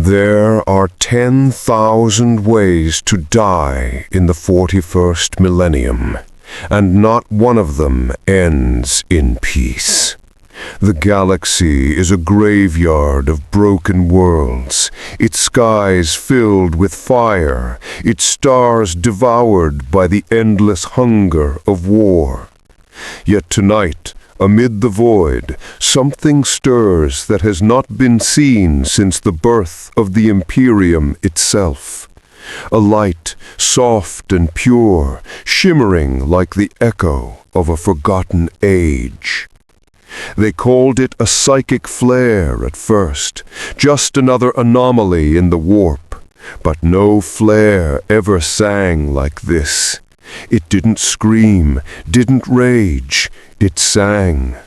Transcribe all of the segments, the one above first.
There are 10,000 ways to die in the 41st millennium, and not one of them ends in peace. The galaxy is a graveyard of broken worlds, its skies filled with fire, its stars devoured by the endless hunger of war. Yet tonight, amid the void, something stirs that has not been seen since the birth of the Imperium itself. A light, soft and pure, shimmering like the echo of a forgotten age. They called it a psychic flare at first, just another anomaly in the warp. But no flare ever sang like this. It didn't scream, didn't rage, it sang.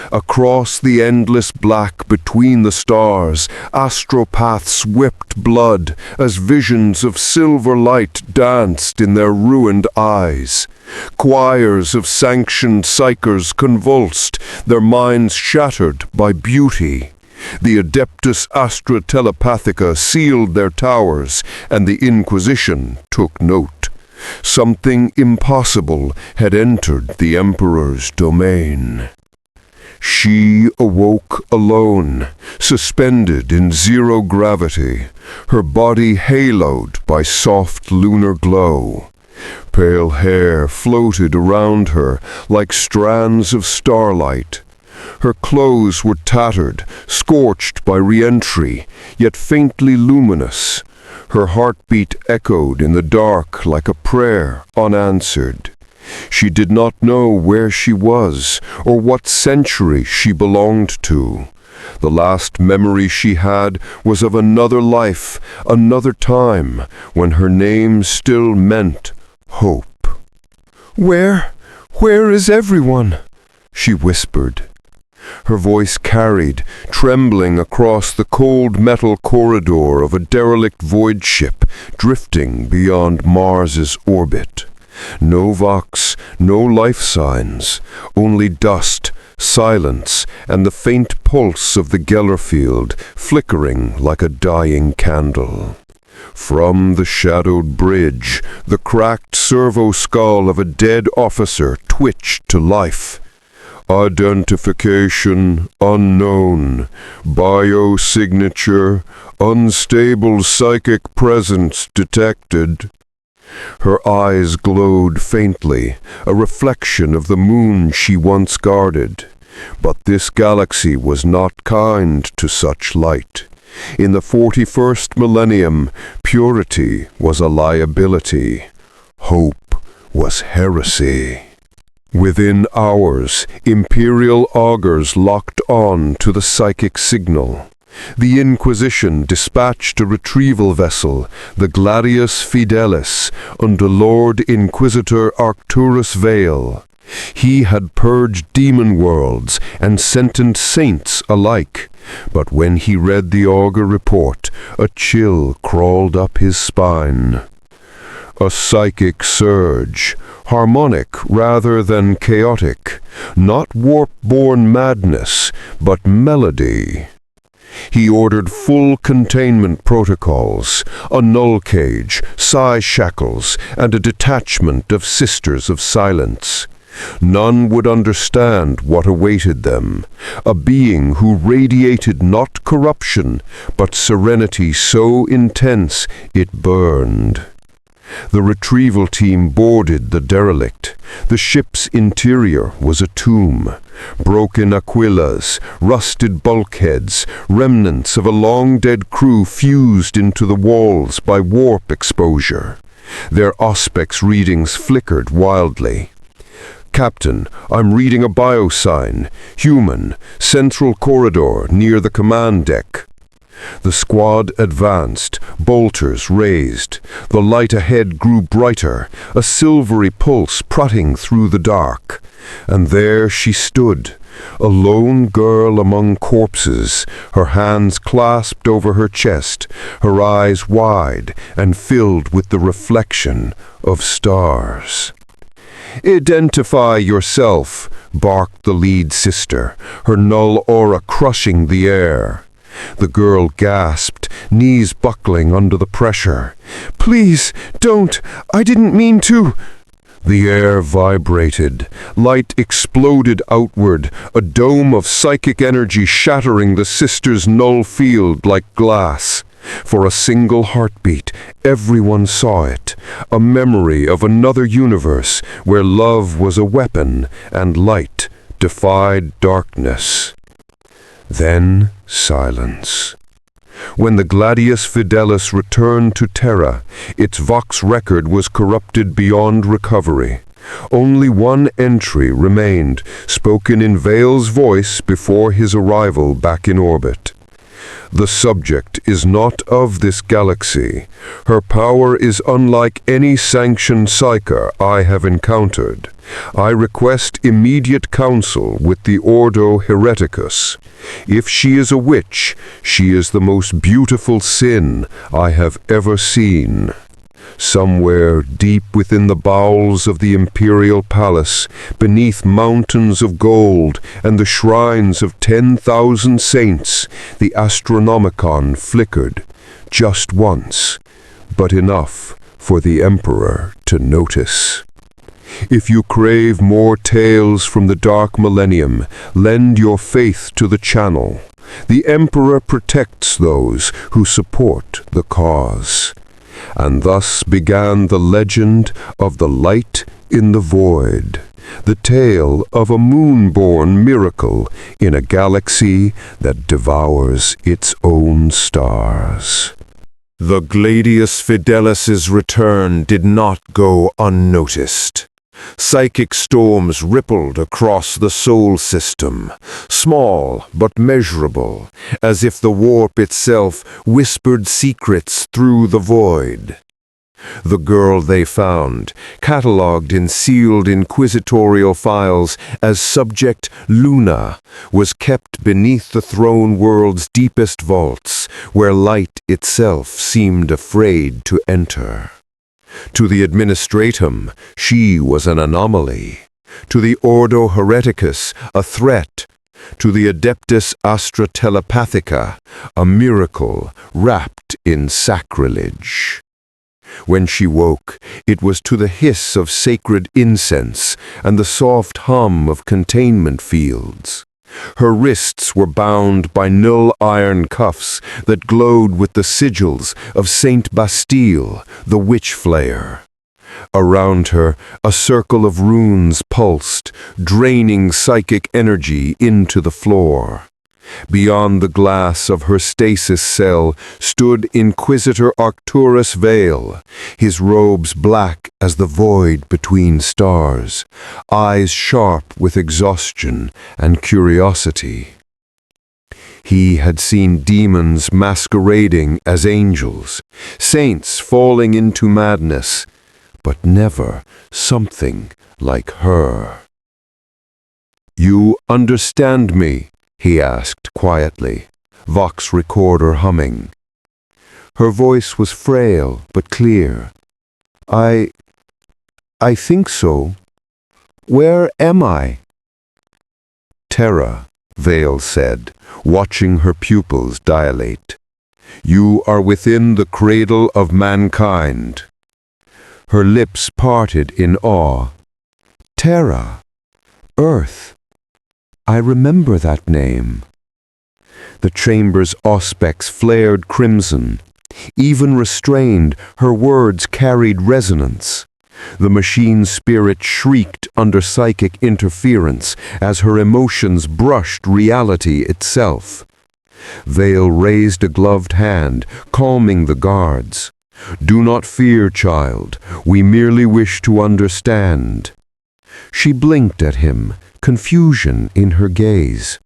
Across the endless black between the stars, astropaths wept blood as visions of silver light danced in their ruined eyes. Choirs of sanctioned Psykers convulsed, their minds shattered by beauty. The Adeptus Astra Telepathica sealed their towers, and the Inquisition took note. Something impossible had entered the Emperor's domain. She awoke alone, suspended in zero gravity, her body haloed by soft lunar glow. Pale hair floated around her like strands of starlight. Her clothes were tattered, scorched by re-entry, yet faintly luminous. Her heartbeat echoed in the dark like a prayer unanswered. She did not know where she was or what century she belonged to. The last memory she had was of another life, another time, when her name still meant hope. Where is everyone?" she whispered. Her voice carried, trembling across the cold metal corridor of a derelict void ship drifting beyond Mars's orbit. No vox, no life signs, only dust, silence, and the faint pulse of the Geller field flickering like a dying candle. From the shadowed bridge, the cracked servo skull of a dead officer twitched to life. Identification unknown. Biosignature, unstable psychic presence detected. Her eyes glowed faintly, a reflection of the moon she once guarded. But this galaxy was not kind to such light. In the 41st millennium, purity was a liability. Hope was heresy. Within hours, Imperial augurs locked on to the psychic signal. The Inquisition dispatched a retrieval vessel, the Gladius Fidelis, under Lord Inquisitor Arcturus Vale. He had purged demon worlds and sentenced saints alike. But when he read the augur report, a chill crawled up his spine. A psychic surge, harmonic rather than chaotic, not warp-born madness, but melody. He ordered full containment protocols, a null cage, psi shackles, and a detachment of Sisters of Silence. None would understand what awaited them, a being who radiated not corruption, but serenity so intense it burned. The retrieval team boarded the derelict. The ship's interior was a tomb. Broken aquillas, rusted bulkheads, remnants of a long-dead crew fused into the walls by warp exposure. Their Auspex readings flickered wildly. "Captain, I'm reading a biosign. Human. Central corridor, near the command deck." The squad advanced, bolters raised. The light ahead grew brighter, a silvery pulse prodding through the dark. And there she stood, a lone girl among corpses, her hands clasped over her chest, her eyes wide and filled with the reflection of stars. "Identify yourself," barked the lead sister, her null aura crushing the air. The girl gasped, knees buckling under the pressure. "Please, don't! I didn't mean to!" The air vibrated. Light exploded outward, a dome of psychic energy shattering the sisters' null field like glass. For a single heartbeat, everyone saw it, a memory of another universe where love was a weapon and light defied darkness. Then silence. When the Gladius Fidelis returned to Terra, its Vox record was corrupted beyond recovery. Only one entry remained, spoken in Vale's voice before his arrival back in orbit. "The subject is not of this galaxy. Her power is unlike any sanctioned Psyker I have encountered. I request immediate counsel with the Ordo Hereticus. If she is a witch, she is the most beautiful sin I have ever seen." Somewhere deep within the bowels of the imperial palace, beneath mountains of gold and the shrines of 10,000 saints, the Astronomicon flickered, just once, but enough for the Emperor to notice. If you crave more tales from the Dark Millennium, lend your faith to the channel. The Emperor protects those who support the cause. And thus began the legend of the light in the void, the tale of a moon-born miracle in a galaxy that devours its own stars. The Gladius Fidelis's return did not go unnoticed. Psychic storms rippled across the soul system, small but measurable, as if the warp itself whispered secrets through the void. The girl they found, catalogued in sealed inquisitorial files as Subject Luna, was kept beneath the throne world's deepest vaults, where light itself seemed afraid to enter. To the Administratum, she was an anomaly. To the Ordo Hereticus, a threat. To the Adeptus Astra Telepathica, a miracle wrapped in sacrilege. When she woke, it was to the hiss of sacred incense and the soft hum of containment fields. Her wrists were bound by null iron cuffs that glowed with the sigils of Saint Bastille, the witch flayer. Around her, a circle of runes pulsed, draining psychic energy into the floor. Beyond the glass of her stasis cell stood Inquisitor Arcturus Vale, his robes black as the void between stars, eyes sharp with exhaustion and curiosity. He had seen demons masquerading as angels, saints falling into madness, but never something like her. "You understand me?" he asked quietly, Vox recorder humming. Her voice was frail but clear. I think so. Where am I?" "Terra," Vale said, watching her pupils dilate. "You are within the cradle of mankind." Her lips parted in awe. "Terra, Earth. I remember that name." The chamber's auspex flared crimson. Even restrained, her words carried resonance. The machine spirit shrieked under psychic interference as her emotions brushed reality itself. Vale raised a gloved hand, calming the guards. "Do not fear, child. We merely wish to understand." She blinked at him, confusion in her gaze.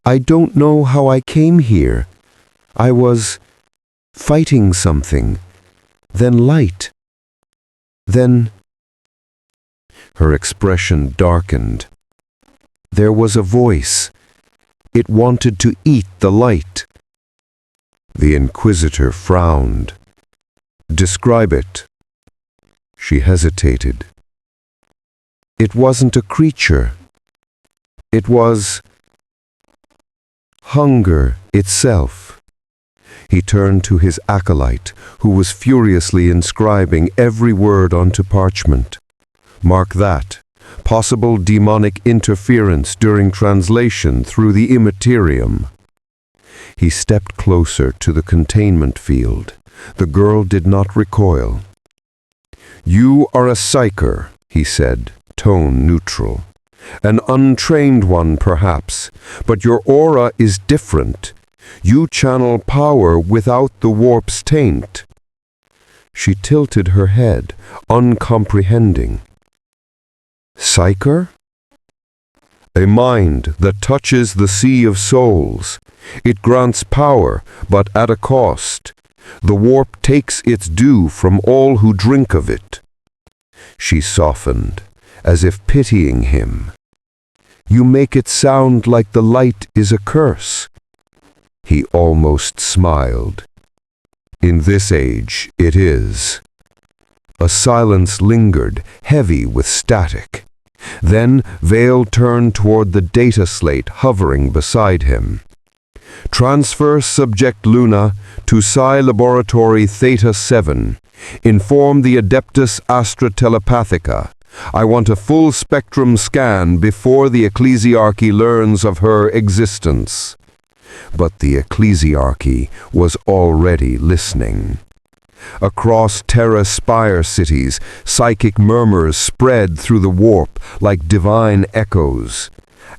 "I don't know how I came here. I was fighting something, then light. Then—" Her expression darkened. There was a voice. It wanted to eat the light. The Inquisitor frowned. "Describe it." She hesitated. "It wasn't a creature. It was Hunger itself. He turned to his acolyte, who was furiously inscribing every word onto parchment. Mark that. Possible demonic interference during translation through the immaterium. He stepped closer to the containment field. The girl did not recoil. "You are a Psyker," he said, tone neutral. "An untrained one, perhaps, but your aura is different. You channel power without the warp's taint." She tilted her head, uncomprehending. "Psyker?" "A mind that touches the sea of souls. It grants power, but at a cost. The warp takes its due from all who drink of it." She softened, as if pitying him. "You make it sound like the light is a curse." He almost smiled. "In this age, it is." A silence lingered, heavy with static. Then Vale turned toward the data slate hovering beside him. "Transfer Subject Luna to Psi Laboratory Theta 7. Inform the Adeptus Astra Telepathica. I want a full spectrum scan before the Ecclesiarchy learns of her existence." But the Ecclesiarchy was already listening. Across Terra Spire cities, psychic murmurs spread through the warp like divine echoes.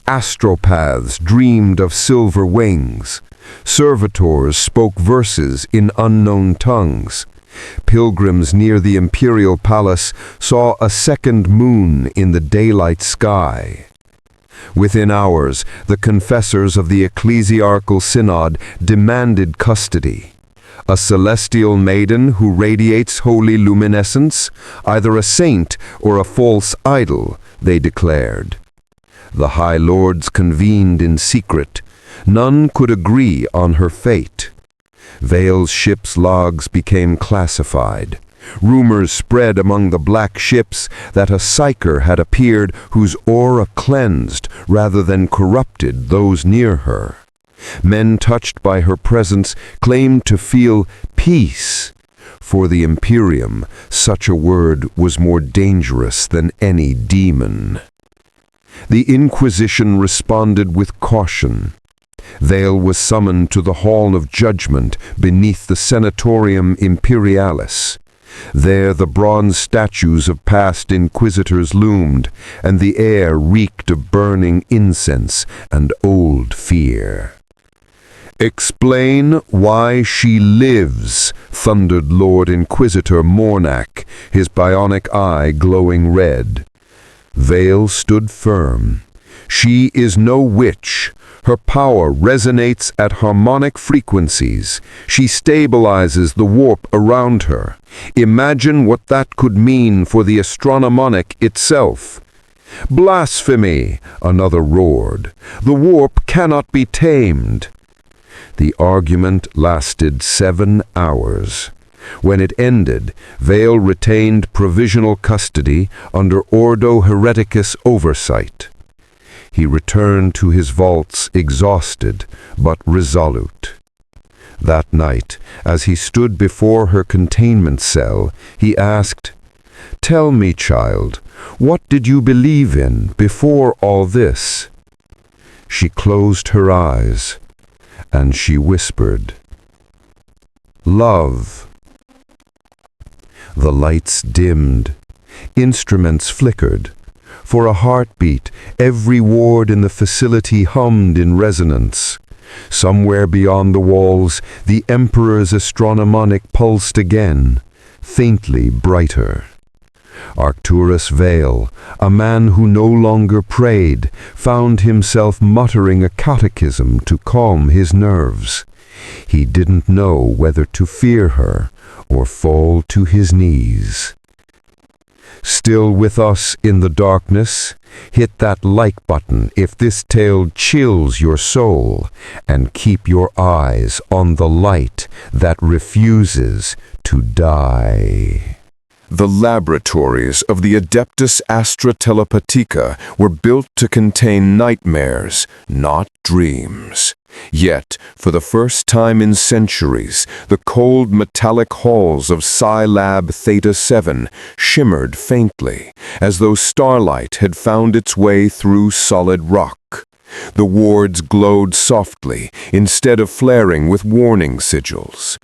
Astropaths dreamed of silver wings. Servitors spoke verses in unknown tongues. Pilgrims near the imperial palace saw a second moon in the daylight sky. Within hours, the confessors of the ecclesiarchal synod demanded custody. A celestial maiden who radiates holy luminescence, either a saint or a false idol, they declared. The High Lords convened in secret. None could agree on her fate. Vale's ship's logs became classified. Rumors spread among the black ships that a Psyker had appeared whose aura cleansed rather than corrupted those near her. Men touched by her presence claimed to feel peace. For the Imperium, such a word was more dangerous than any demon. The Inquisition responded with caution. Vale was summoned to the Hall of Judgment beneath the Senatorium Imperialis. There the bronze statues of past inquisitors loomed, and the air reeked of burning incense and old fear. "Explain why she lives," thundered Lord Inquisitor Mornak, his bionic eye glowing red. Vale stood firm. "She is no witch. Her power resonates at harmonic frequencies. She stabilizes the warp around her. Imagine what that could mean for the astronomonic itself." "Blasphemy!" another roared. "The warp cannot be tamed." The argument lasted 7 hours. When it ended, Vale retained provisional custody under Ordo Hereticus oversight. He returned to his vaults exhausted, but resolute. That night, as he stood before her containment cell, he asked, "Tell me, child, what did you believe in before all this?" She closed her eyes, and she whispered, "Love." The lights dimmed. Instruments flickered. For a heartbeat, every ward in the facility hummed in resonance. Somewhere beyond the walls, the Emperor's astronomonic pulsed again, faintly brighter. Arcturus Vale, a man who no longer prayed, found himself muttering a catechism to calm his nerves. He didn't know whether to fear her or fall to his knees. Still with us in the darkness? Hit that like button if this tale chills your soul, and keep your eyes on the light that refuses to die. The laboratories of the Adeptus Astra Telepatica were built to contain nightmares, not dreams. Yet, for the first time in centuries, the cold metallic halls of Psi Lab Theta 7 shimmered faintly, as though starlight had found its way through solid rock. The wards glowed softly, instead of flaring with warning sigils.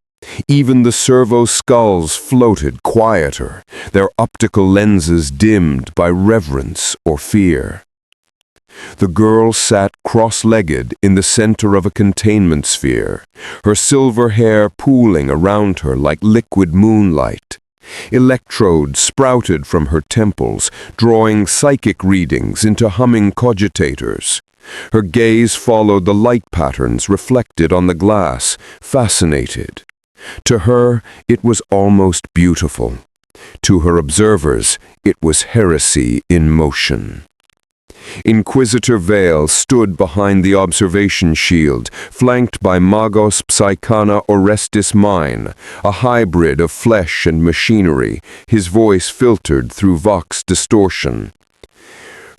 Even the servo skulls floated quieter, their optical lenses dimmed by reverence or fear. The girl sat cross-legged in the center of a containment sphere, her silver hair pooling around her like liquid moonlight. Electrodes sprouted from her temples, drawing psychic readings into humming cogitators. Her gaze followed the light patterns reflected on the glass, fascinated. To her, it was almost beautiful. To her observers, it was heresy in motion. Inquisitor Vale stood behind the observation shield, flanked by Magos Psykana Orestis Mine, a hybrid of flesh and machinery, his voice filtered through vox distortion.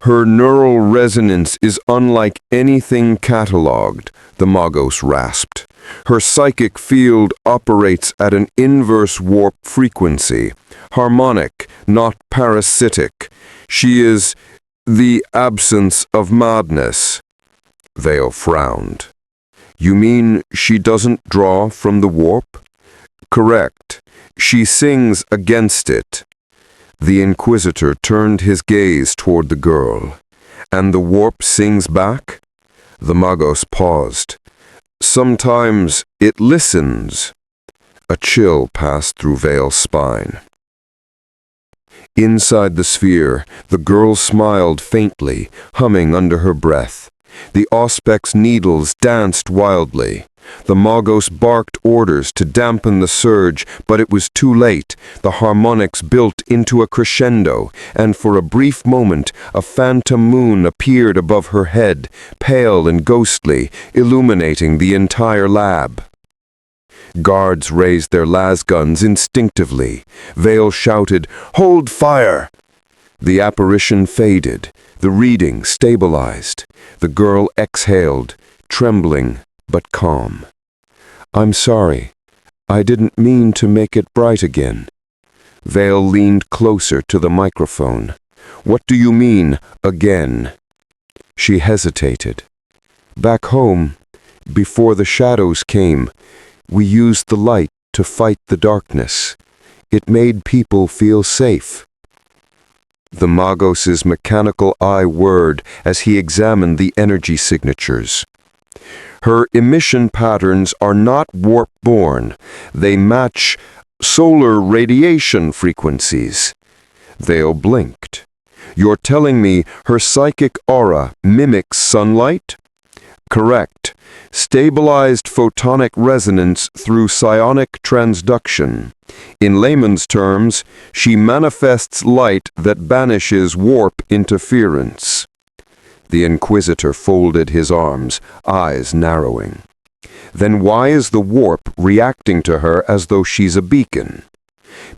Her neural resonance is unlike anything catalogued, the Magos rasped. Her psychic field operates at an inverse warp frequency, harmonic, not parasitic. She is the absence of madness. Vale frowned. You mean she doesn't draw from the warp? Correct. She sings against it. The Inquisitor turned his gaze toward the girl. And the warp sings back? The Magos paused. Sometimes it listens. A chill passed through Vale's spine. Inside the sphere, the girl smiled faintly, humming under her breath. The Auspex needles danced wildly. The Magos barked orders to dampen the surge, but it was too late. The harmonics built into a crescendo, and for a brief moment, a phantom moon appeared above her head, pale and ghostly, illuminating the entire lab. Guards raised their lasguns instinctively. Vale shouted, "Hold fire!" The apparition faded. The reading stabilized. The girl exhaled, trembling but calm. "I'm sorry. I didn't mean to make it bright again." Vale leaned closer to the microphone. "What do you mean, again?" She hesitated. "Back home, before the shadows came, we used the light to fight the darkness. It made people feel safe." The Magos' mechanical eye whirred as he examined the energy signatures. Her emission patterns are not warp-born. They match solar radiation frequencies. Vale blinked. "You're telling me her psychic aura mimics sunlight?" "Correct. Stabilized photonic resonance through psionic transduction. In layman's terms, she manifests light that banishes warp interference." The Inquisitor folded his arms, eyes narrowing. "Then why is the warp reacting to her as though she's a beacon?"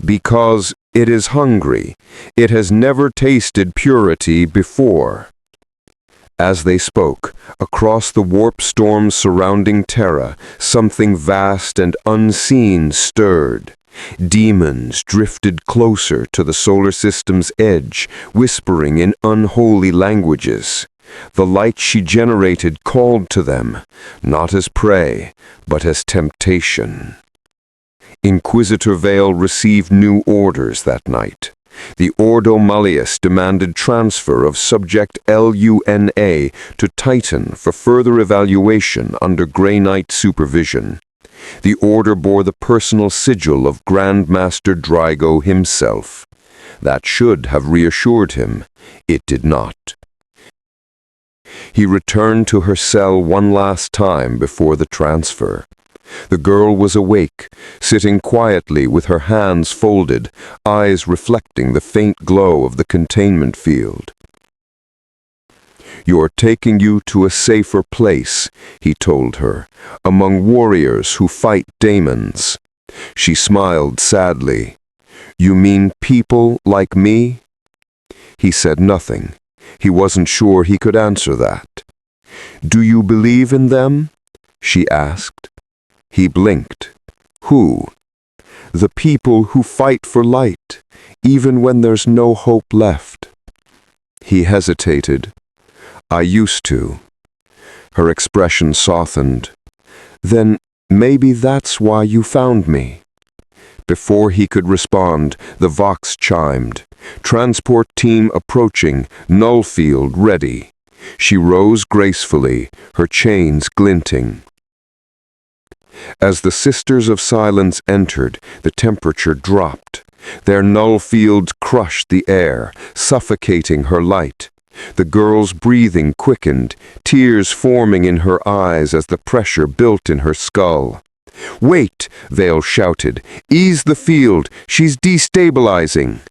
"Because it is hungry. It has never tasted purity before." As they spoke, across the warp storms surrounding Terra, something vast and unseen stirred. Demons drifted closer to the solar system's edge, whispering in unholy languages. The light she generated called to them, not as prey, but as temptation. Inquisitor Vale received new orders that night. The Ordo Malleus demanded transfer of subject LUNA to Titan for further evaluation under Grey Knight supervision. The order bore the personal sigil of Grand Master Drygo himself. That should have reassured him. It did not. He returned to her cell one last time before the transfer. The girl was awake, sitting quietly with her hands folded, eyes reflecting the faint glow of the containment field. "You're taking you to a safer place," he told her, "among warriors who fight daemons." She smiled sadly. You mean people like me? He said nothing. He wasn't sure he could answer that. Do you believe in them? She asked. He blinked. Who? The people who fight for light, even when there's no hope left. He hesitated. I used to. Her expression softened. Then maybe that's why you found me. Before he could respond, the Vox chimed. Transport team approaching, nullfield ready. She rose gracefully, her chains glinting. As the Sisters of Silence entered, the temperature dropped. Their nullfields crushed the air, suffocating her light. The girl's breathing quickened, tears forming in her eyes as the pressure built in her skull. "Wait!" Vale shouted. "Ease the field! She's destabilizing!"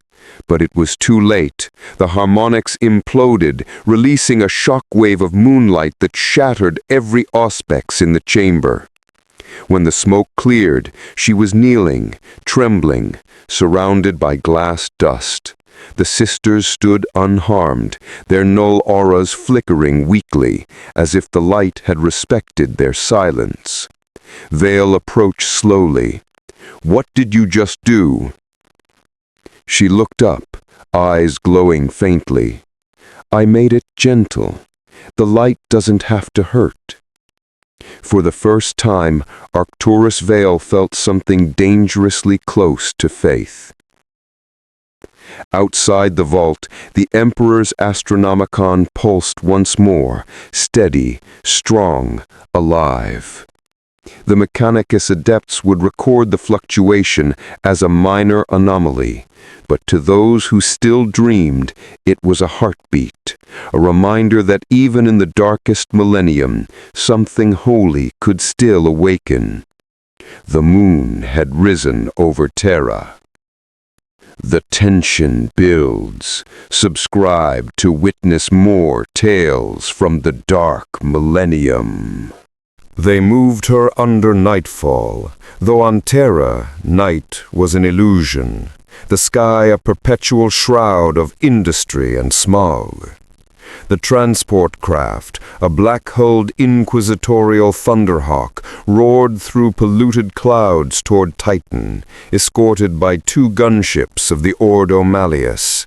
But it was too late. The harmonics imploded, releasing a shockwave of moonlight that shattered every auspex in the chamber. When the smoke cleared, she was kneeling, trembling, surrounded by glass dust. The sisters stood unharmed, their null auras flickering weakly, as if the light had respected their silence. Vale approached slowly. "What did you just do?" She looked up, eyes glowing faintly. "I made it gentle. The light doesn't have to hurt." For the first time, Arcturus Vale felt something dangerously close to faith. Outside the vault, the Emperor's Astronomicon pulsed once more, steady, strong, alive. The Mechanicus Adepts would record the fluctuation as a minor anomaly, but to those who still dreamed, it was a heartbeat, a reminder that even in the darkest millennium, something holy could still awaken. The moon had risen over Terra. The tension builds. Subscribe to witness more tales from the dark millennium. They moved her under nightfall, though on Terra, night was an illusion, the sky a perpetual shroud of industry and smog. The transport craft, a black-hulled inquisitorial thunderhawk, roared through polluted clouds toward Titan, escorted by 2 gunships of the Ordo Malleus.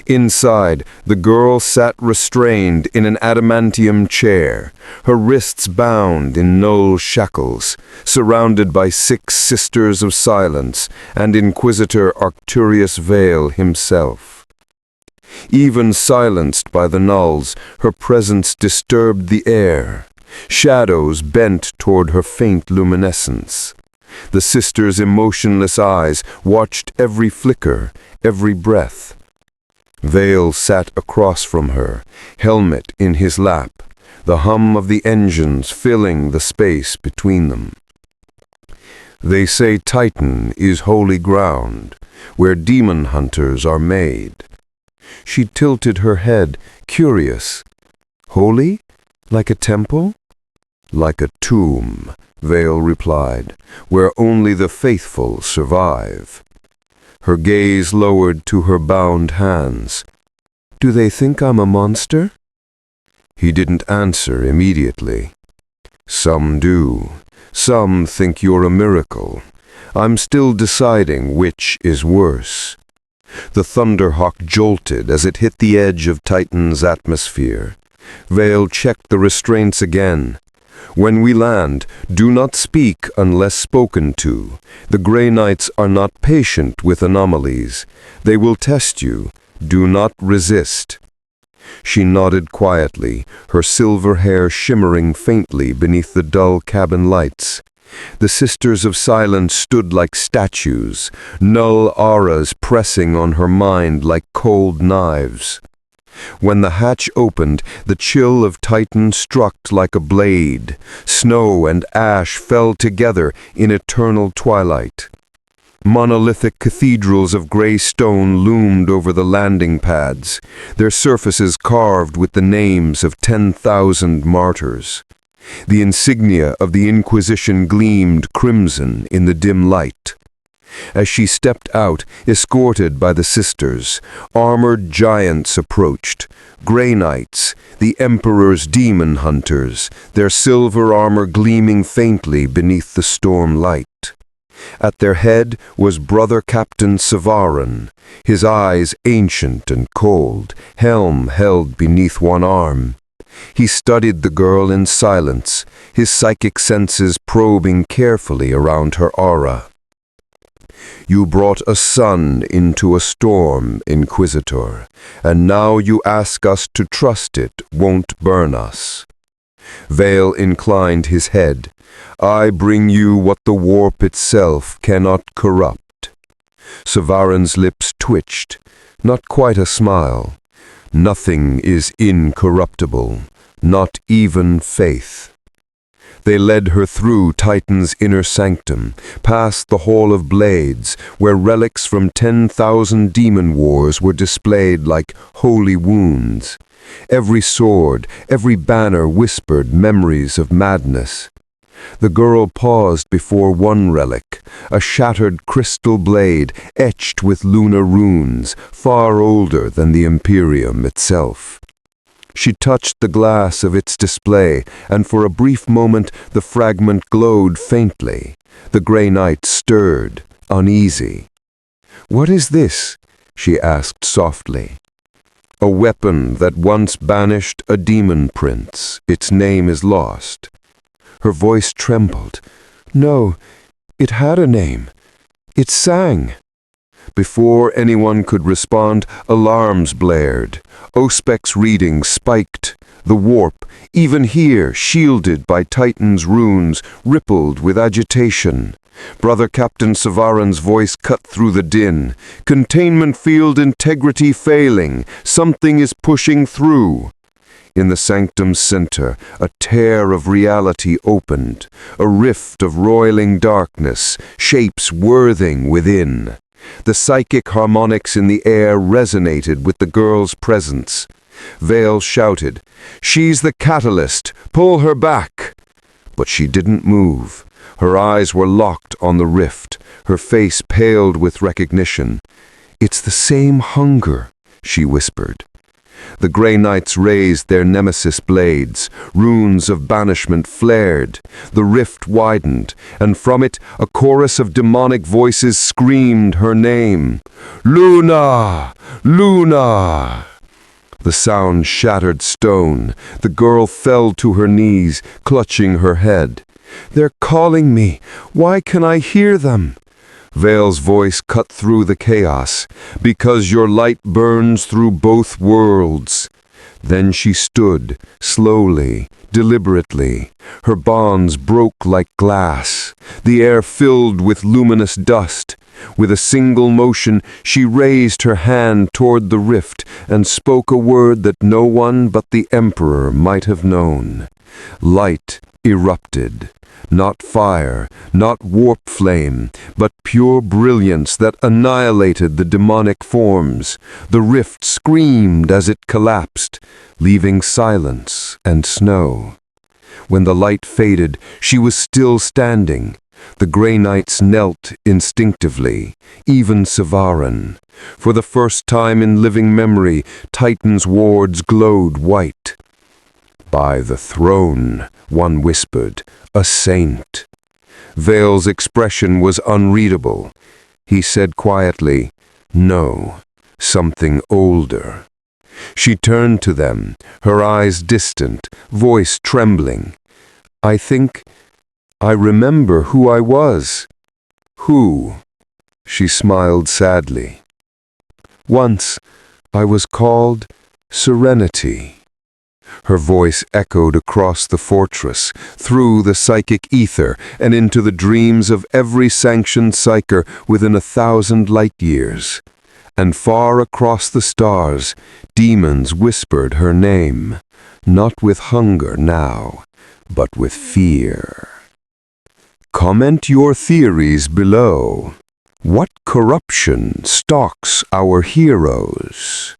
Inside, the girl sat restrained in an adamantium chair, her wrists bound in null shackles, surrounded by 6 Sisters of Silence and Inquisitor Arcturus Vale himself. Even silenced by the nulls, her presence disturbed the air. Shadows bent toward her faint luminescence. The sisters' emotionless eyes watched every flicker, every breath. Vale sat across from her, helmet in his lap, the hum of the engines filling the space between them. They say Titan is holy ground, where demon hunters are made. She tilted her head, curious. Holy? Like a temple? Like a tomb, Vale replied, where only the faithful survive. Her gaze lowered to her bound hands. "Do they think I'm a monster?" He didn't answer immediately. "Some do. Some think you're a miracle. I'm still deciding which is worse." The Thunderhawk jolted as it hit the edge of Titan's atmosphere. Vale checked the restraints again. "When we land, do not speak unless spoken to. The Grey Knights are not patient with anomalies. They will test you. Do not resist." She nodded quietly, her silver hair shimmering faintly beneath the dull cabin lights. The Sisters of Silence stood like statues, null auras pressing on her mind like cold knives. When the hatch opened, the chill of Titan struck like a blade. Snow and ash fell together in eternal twilight. Monolithic cathedrals of gray stone loomed over the landing pads, their surfaces carved with the names of 10,000 martyrs. The insignia of the Inquisition gleamed crimson in the dim light. As she stepped out, escorted by the sisters, armored giants approached. Grey Knights, the Emperor's demon hunters, their silver armor gleaming faintly beneath the storm light. At their head was Brother Captain Savarin, his eyes ancient and cold, helm held beneath one arm. He studied the girl in silence, his psychic senses probing carefully around her aura. "You brought a sun into a storm, Inquisitor, and now you ask us to trust it won't burn us." Vale inclined his head. "I bring you what the warp itself cannot corrupt." Savarin's lips twitched, not quite a smile. "Nothing is incorruptible, not even faith." They led her through Titan's inner sanctum, past the Hall of Blades, where relics from 10,000 demon wars were displayed like holy wounds. Every sword, every banner whispered memories of madness. The girl paused before one relic, a shattered crystal blade etched with lunar runes, far older than the Imperium itself. She touched the glass of its display, and for a brief moment the fragment glowed faintly. The Grey Knight stirred, uneasy. "What is this?" she asked softly. "A weapon that once banished a demon prince. Its name is lost." Her voice trembled. "No, it had a name. It sang." Before anyone could respond, alarms blared. Ospec's reading spiked. The warp, even here shielded by Titan's runes, rippled with agitation. Brother Captain Savarin's voice cut through the din. "Containment field integrity failing. Something is pushing through." In the sanctum's center, a tear of reality opened, a rift of roiling darkness, shapes whirling within. The psychic harmonics in the air resonated with the girl's presence. Vale shouted, "She's the catalyst! Pull her back!" But she didn't move. Her eyes were locked on the rift, her face paled with recognition. "It's the same hunger," she whispered. The Grey Knights raised their nemesis blades. Runes of banishment flared. The rift widened, and from it a chorus of demonic voices screamed her name. "Luna! Luna!" The sound shattered stone. The girl fell to her knees, clutching her head. "They're calling me. Why can I hear them?" Vale's voice cut through the chaos. "Because your light burns through both worlds." Then she stood, slowly, deliberately. Her bonds broke like glass. The air filled with luminous dust. With a single motion, she raised her hand toward the rift and spoke a word that no one but the Emperor might have known. Light erupted. Not fire, not warp flame, but pure brilliance that annihilated the demonic forms. The rift screamed as it collapsed, leaving silence and snow. When the light faded, she was still standing. The Grey Knights knelt instinctively, even Savarin. For the first time in living memory, Titan's wards glowed white. "By the throne," one whispered, "a saint." Vale's expression was unreadable. He said quietly, "No, something older." She turned to them, her eyes distant, voice trembling. I remember who I was." "Who?" She smiled sadly. "Once I was called Serenity." Her voice echoed across the fortress, through the psychic ether, and into the dreams of every sanctioned Psyker within 1,000 light years. And far across the stars, demons whispered her name, not with hunger now, but with fear. Comment your theories below. What corruption stalks our heroes?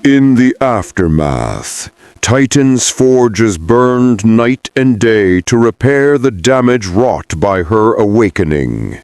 In the aftermath, Titan's forges burned night and day to repair the damage wrought by her awakening.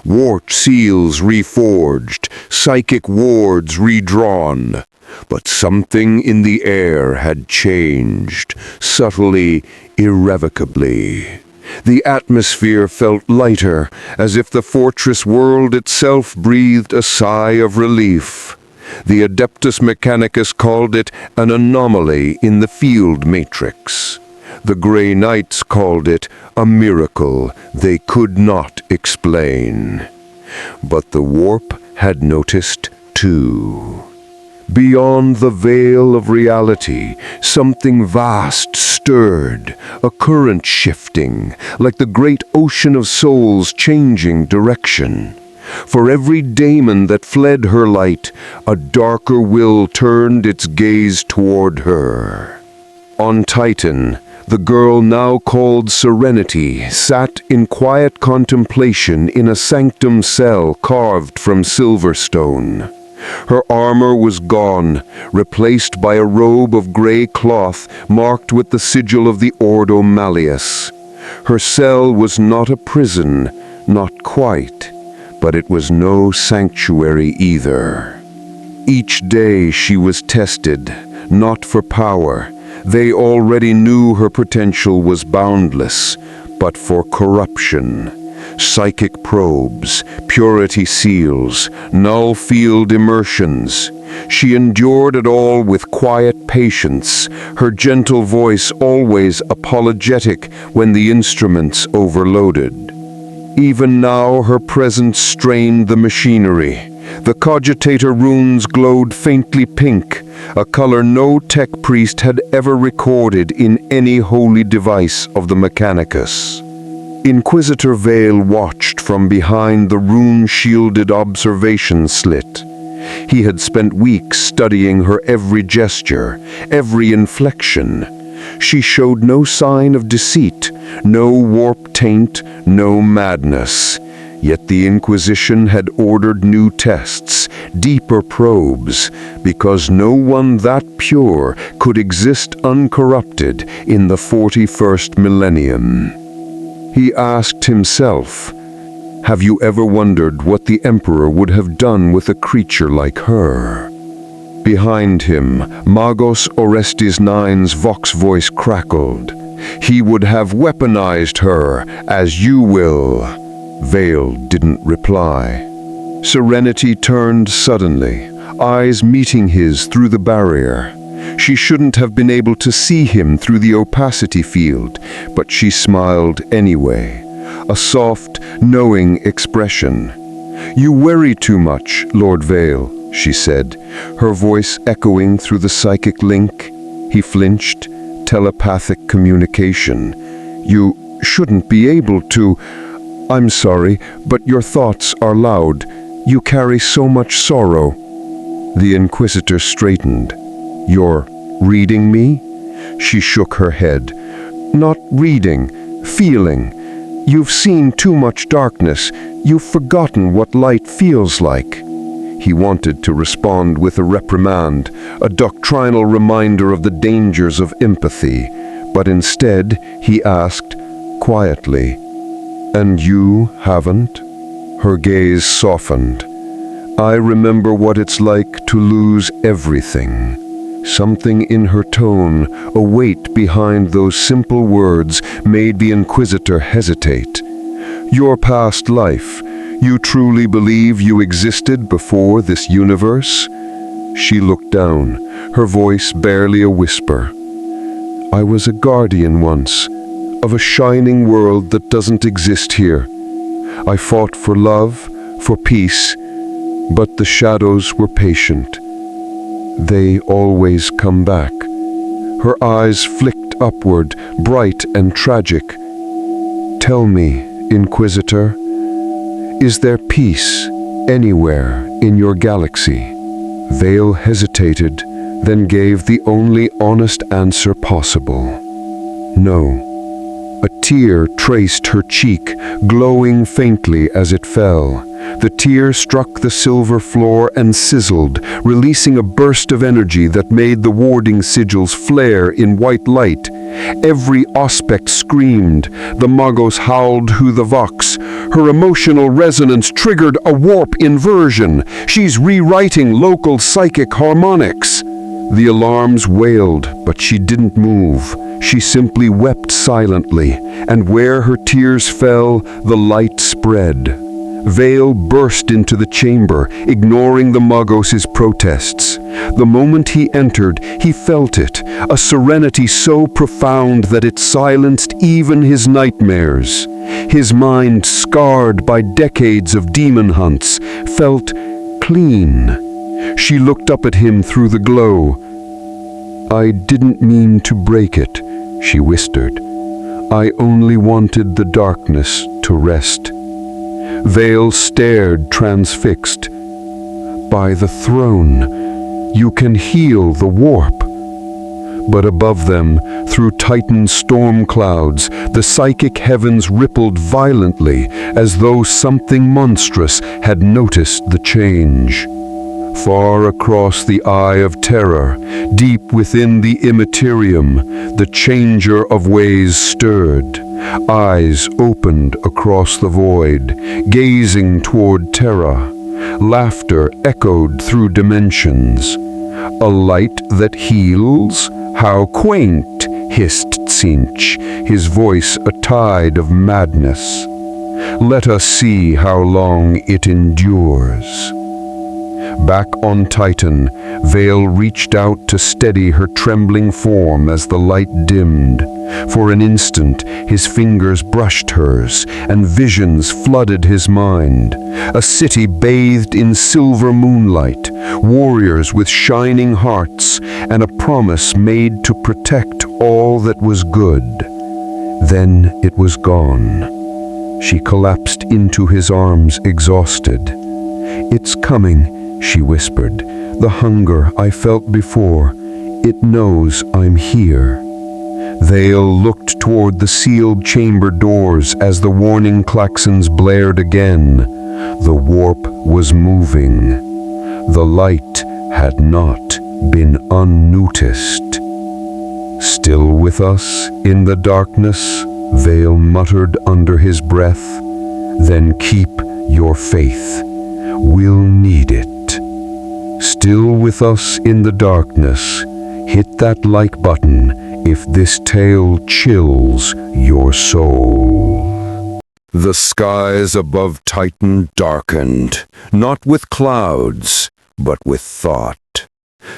Warped seals reforged, psychic wards redrawn. But something in the air had changed, subtly, irrevocably. The atmosphere felt lighter, as if the fortress world itself breathed a sigh of relief. The Adeptus Mechanicus called it an anomaly in the field matrix. The Grey Knights called it a miracle they could not explain. But the warp had noticed too. Beyond the veil of reality, something vast stirred, a current shifting, like the great ocean of souls changing direction. For every daemon that fled her light, a darker will turned its gaze toward her. On Titan, the girl now called Serenity sat in quiet contemplation in a sanctum cell carved from silverstone. Her armor was gone, replaced by a robe of gray cloth marked with the sigil of the Ordo Malleus. Her cell was not a prison, not quite, but it was no sanctuary either. Each day she was tested, not for power. They already knew her potential was boundless, but for corruption. Psychic probes, purity seals, null field immersions. She endured it all with quiet patience, her gentle voice always apologetic when the instruments overloaded. Even now her presence strained the machinery. The cogitator runes glowed faintly pink, a color no tech priest had ever recorded in any holy device of the Mechanicus. Inquisitor Vale watched from behind the rune-shielded observation slit. He had spent weeks studying her every gesture, every inflection. She showed no sign of deceit, no warp taint, no madness. Yet the Inquisition had ordered new tests, deeper probes, because no one that pure could exist uncorrupted in the 41st millennium. He asked himself, "Have you ever wondered what the Emperor would have done with a creature like her?" Behind him, Magos Orestes IX's Vox voice crackled. "He would have weaponized her, as you will." Vale didn't reply. Serenity turned suddenly, eyes meeting his through the barrier. She shouldn't have been able to see him through the opacity field, but she smiled anyway, a soft, knowing expression. "You worry too much, Lord Vale," she said, her voice echoing through the psychic link. He flinched. Telepathic communication. "You shouldn't be able to. I'm sorry, but your thoughts are loud. You carry so much sorrow." The Inquisitor straightened. "You're reading me?" She shook her head. "Not reading, feeling. You've seen too much darkness. You've forgotten what light feels like." He wanted to respond with a reprimand, a doctrinal reminder of the dangers of empathy, but instead he asked, quietly, "And you haven't?" Her gaze softened. "I remember what it's like to lose everything." Something in her tone, a weight behind those simple words, made the Inquisitor hesitate. "Your past life, you truly believe you existed before this universe?" She looked down, her voice barely a whisper. "I was a guardian once, of a shining world that doesn't exist here. I fought for love, for peace, but the shadows were patient. They always come back." Her eyes flicked upward, bright and tragic. "Tell me, Inquisitor, is there peace anywhere in your galaxy?" Vale hesitated, then gave the only honest answer possible. "No." A tear traced her cheek, glowing faintly as it fell. The tear struck the silver floor and sizzled, releasing a burst of energy that made the warding sigils flare in white light. Every aspect screamed. The Magos howled who the vox. Her emotional resonance triggered a warp inversion. She's rewriting local psychic harmonics. The alarms wailed, but she didn't move. She simply wept silently, and where her tears fell, the light spread. Vale burst into the chamber, ignoring the Magos' protests. The moment he entered, he felt it, a serenity so profound that it silenced even his nightmares. His mind, scarred by decades of demon hunts, felt clean. She looked up at him through the glow. "I didn't mean to break it," she whispered. "I only wanted the darkness to rest." Vale stared, transfixed. "By the throne, you can heal the warp." But above them, through Titan's storm clouds, the psychic heavens rippled violently, as though something monstrous had noticed the change. Far across the Eye of Terror, deep within the Immaterium, the Changer of Ways stirred. Eyes opened across the void, gazing toward Terra. Laughter echoed through dimensions. "A light that heals? How quaint," hissed Tzinch, his voice a tide of madness. "Let us see how long it endures." Back on Titan, Vale reached out to steady her trembling form as the light dimmed. For an instant, his fingers brushed hers, and visions flooded his mind. A city bathed in silver moonlight, warriors with shining hearts, and a promise made to protect all that was good. Then it was gone. She collapsed into his arms, exhausted. "It's coming," she whispered. "The hunger I felt before. It knows I'm here." Vale looked toward the sealed chamber doors as the warning klaxons blared again. The warp was moving. The light had not been unnoticed. "Still with us in the darkness?" Vale muttered under his breath. "Then keep your faith. We'll need it." Still with us in the darkness? Hit that like button if this tale chills your soul. The skies above Titan darkened, not with clouds, but with thought.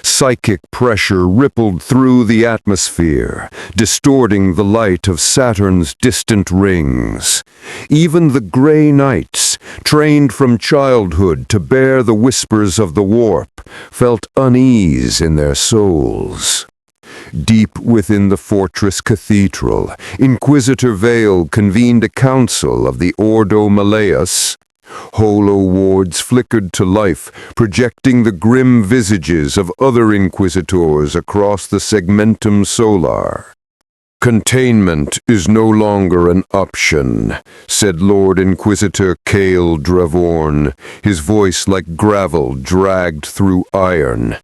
Psychic pressure rippled through the atmosphere, distorting the light of Saturn's distant rings. Even the gray knights, trained from childhood to bear the whispers of the warp, felt unease in their souls. Deep within the fortress cathedral, Inquisitor Vale convened a council of the Ordo Malleus. Holo wards flickered to life, projecting the grim visages of other Inquisitors across the Segmentum Solar. "Containment is no longer an option," said Lord Inquisitor Cale Dravorn, his voice like gravel dragged through iron.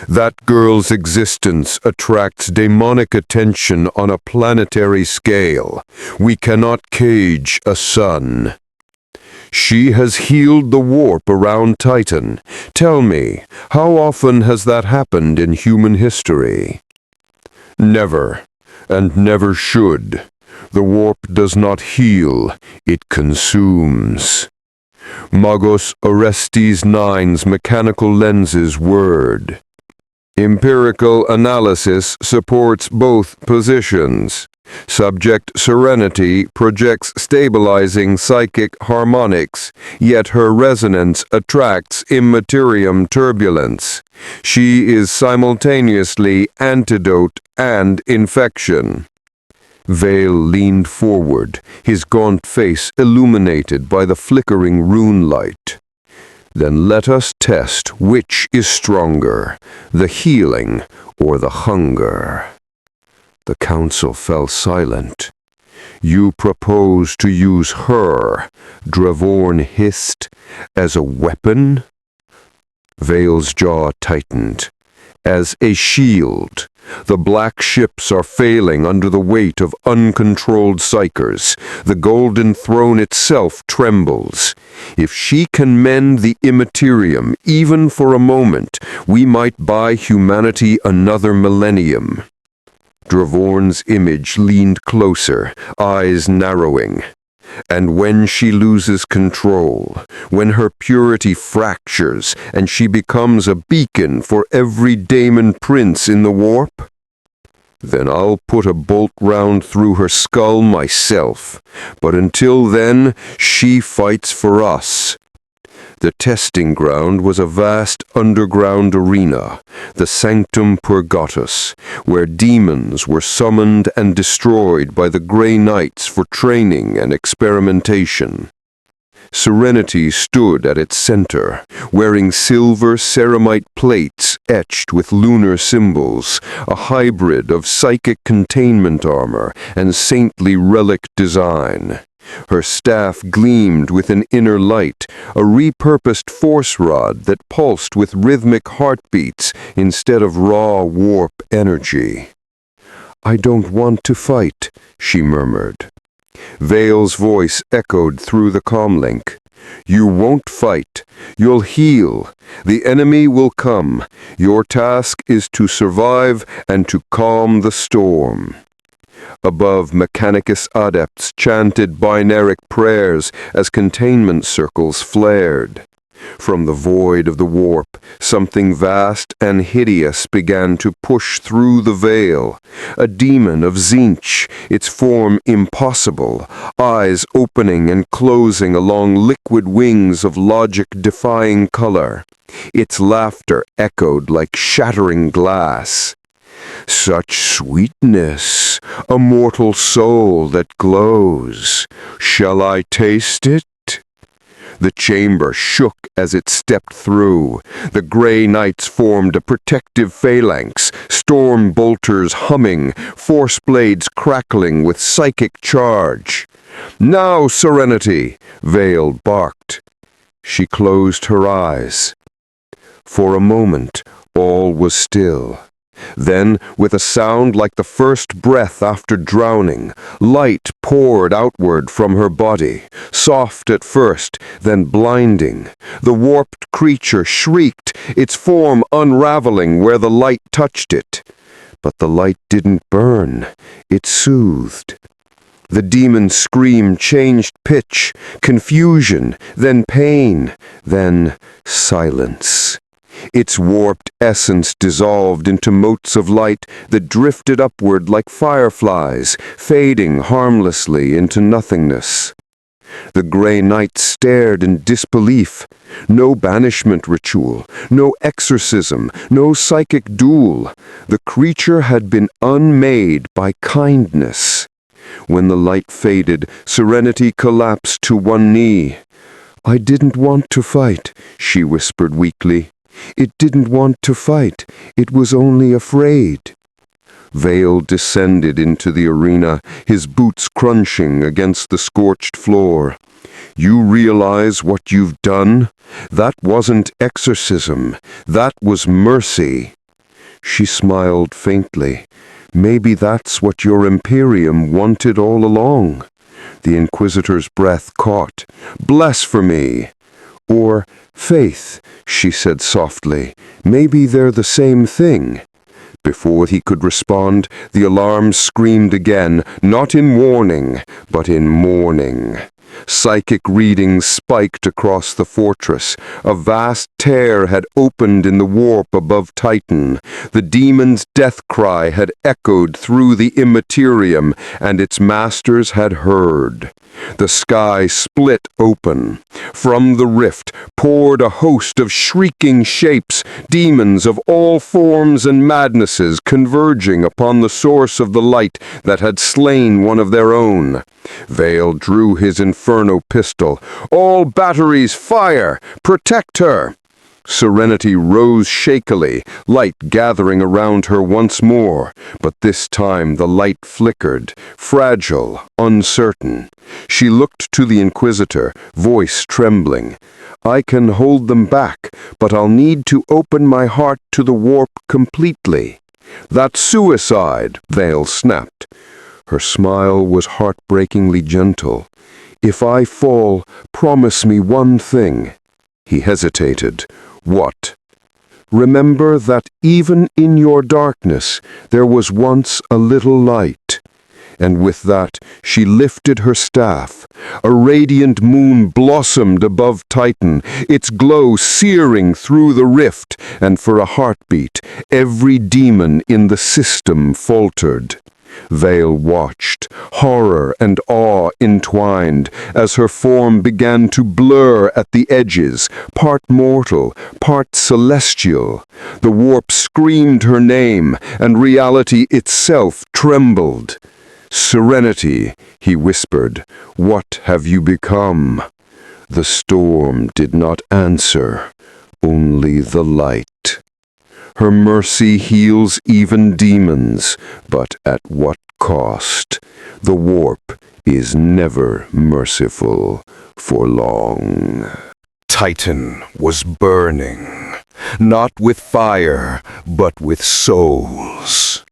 "That girl's existence attracts demonic attention on a planetary scale. We cannot cage a sun. She has healed the warp around Titan. Tell me, how often has that happened in human history?" "Never, and never should. The warp does not heal, it consumes." Magos Orestes IX's mechanical lenses whirred. "Empirical analysis supports both positions. Subject Serenity projects stabilizing psychic harmonics, yet her resonance attracts immaterium turbulence. She is simultaneously antidote and infection." Vale leaned forward, his gaunt face illuminated by the flickering rune light. "Then let us test which is stronger, the healing or the hunger." The council fell silent. You propose to use her, Dravorn hissed, as a weapon? Vale's jaw tightened. As a shield. The black ships are failing under the weight of uncontrolled Psykers. The Golden Throne itself trembles. If she can mend the immaterium, even for a moment, we might buy humanity another millennium. Dravorn's image leaned closer, eyes narrowing. And when she loses control, when her purity fractures and she becomes a beacon for every daemon prince in the warp, then I'll put a bolt round through her skull myself. But until then, she fights for us. The testing ground was a vast underground arena, the Sanctum Purgatus, where demons were summoned and destroyed by the Grey Knights for training and experimentation. Serenity stood at its center, wearing silver ceramite plates etched with lunar symbols, a hybrid of psychic containment armor and saintly relic design. Her staff gleamed with an inner light, a repurposed force rod that pulsed with rhythmic heartbeats instead of raw warp energy. "I don't want to fight," she murmured. Vale's voice echoed through the comlink. "You won't fight. You'll heal. The enemy will come. Your task is to survive and to calm the storm." Above, Mechanicus adepts chanted binaric prayers as containment circles flared. From the void of the warp, something vast and hideous began to push through the veil. A demon of Tzeentch, its form impossible, eyes opening and closing along liquid wings of logic-defying color. Its laughter echoed like shattering glass. "Such sweetness, a mortal soul that glows. Shall I taste it?" The chamber shook as it stepped through. The Grey Knights formed a protective phalanx, storm bolters humming, force blades crackling with psychic charge. "Now, Serenity!" Vale barked. She closed her eyes. For a moment, all was still. Then, with a sound like the first breath after drowning, light poured outward from her body, soft at first, then blinding. The warped creature shrieked, its form unraveling where the light touched it. But the light didn't burn, it soothed. The demon's scream changed pitch, confusion, then pain, then silence. Its warped essence dissolved into motes of light that drifted upward like fireflies, fading harmlessly into nothingness. The Grey Knight stared in disbelief. No banishment ritual, no exorcism, no psychic duel. The creature had been unmade by kindness. When the light faded, Serenity collapsed to one knee. "I didn't want to fight," she whispered weakly. "It didn't want to fight. It was only afraid." Vale descended into the arena, his boots crunching against the scorched floor. "You realize what you've done? That wasn't exorcism. That was mercy." She smiled faintly. "Maybe that's what your Imperium wanted all along." The Inquisitor's breath caught. "Blasphemy!" "Or faith," she said softly. "Maybe they're the same thing." Before he could respond, the alarm screamed again, not in warning, but in mourning. Psychic readings spiked across the fortress. A vast tear had opened in the warp above Titan. The demon's death cry had echoed through the immaterium, and its masters had heard. The sky split open. From the rift poured a host of shrieking shapes, demons of all forms and madnesses converging upon the source of the light that had slain one of their own. Vale drew his inferno pistol. "All batteries fire! Protect her!" Serenity rose shakily, light gathering around her once more, but this time the light flickered, fragile, uncertain. She looked to the Inquisitor, voice trembling. "I can hold them back, but I'll need to open my heart to the warp completely." "That's suicide," Vale snapped. Her smile was heartbreakingly gentle. "If I fall, promise me one thing." He hesitated. "What?" "Remember that even in your darkness there was once a little light." And with that, she lifted her staff. A radiant moon blossomed above Titan, its glow searing through the rift, and for a heartbeat, every demon in the system faltered. Vale watched, horror and awe entwined, as her form began to blur at the edges, part mortal, part celestial. The warp screamed her name, and reality itself trembled. "Serenity," he whispered, "what have you become?" The storm did not answer, only the light. Her mercy heals even demons, but at what cost? The warp is never merciful for long. Titan was burning, not with fire, but with souls.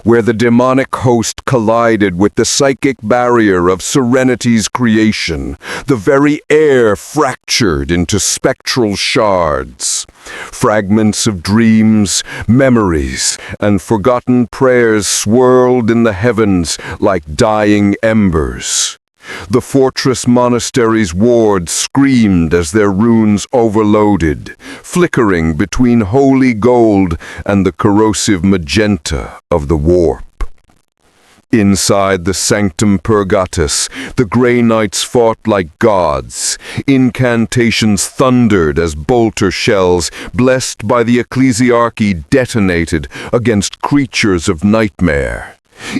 Where the demonic host collided with the psychic barrier of Serenity's creation, the very air fractured into spectral shards. Fragments of dreams, memories, and forgotten prayers swirled in the heavens like dying embers. The fortress monastery's wards screamed as their runes overloaded, flickering between holy gold and the corrosive magenta of the warp. Inside the Sanctum Purgatus, the Grey Knights fought like gods. Incantations thundered as bolter shells, blessed by the ecclesiarchy, detonated against creatures of nightmare.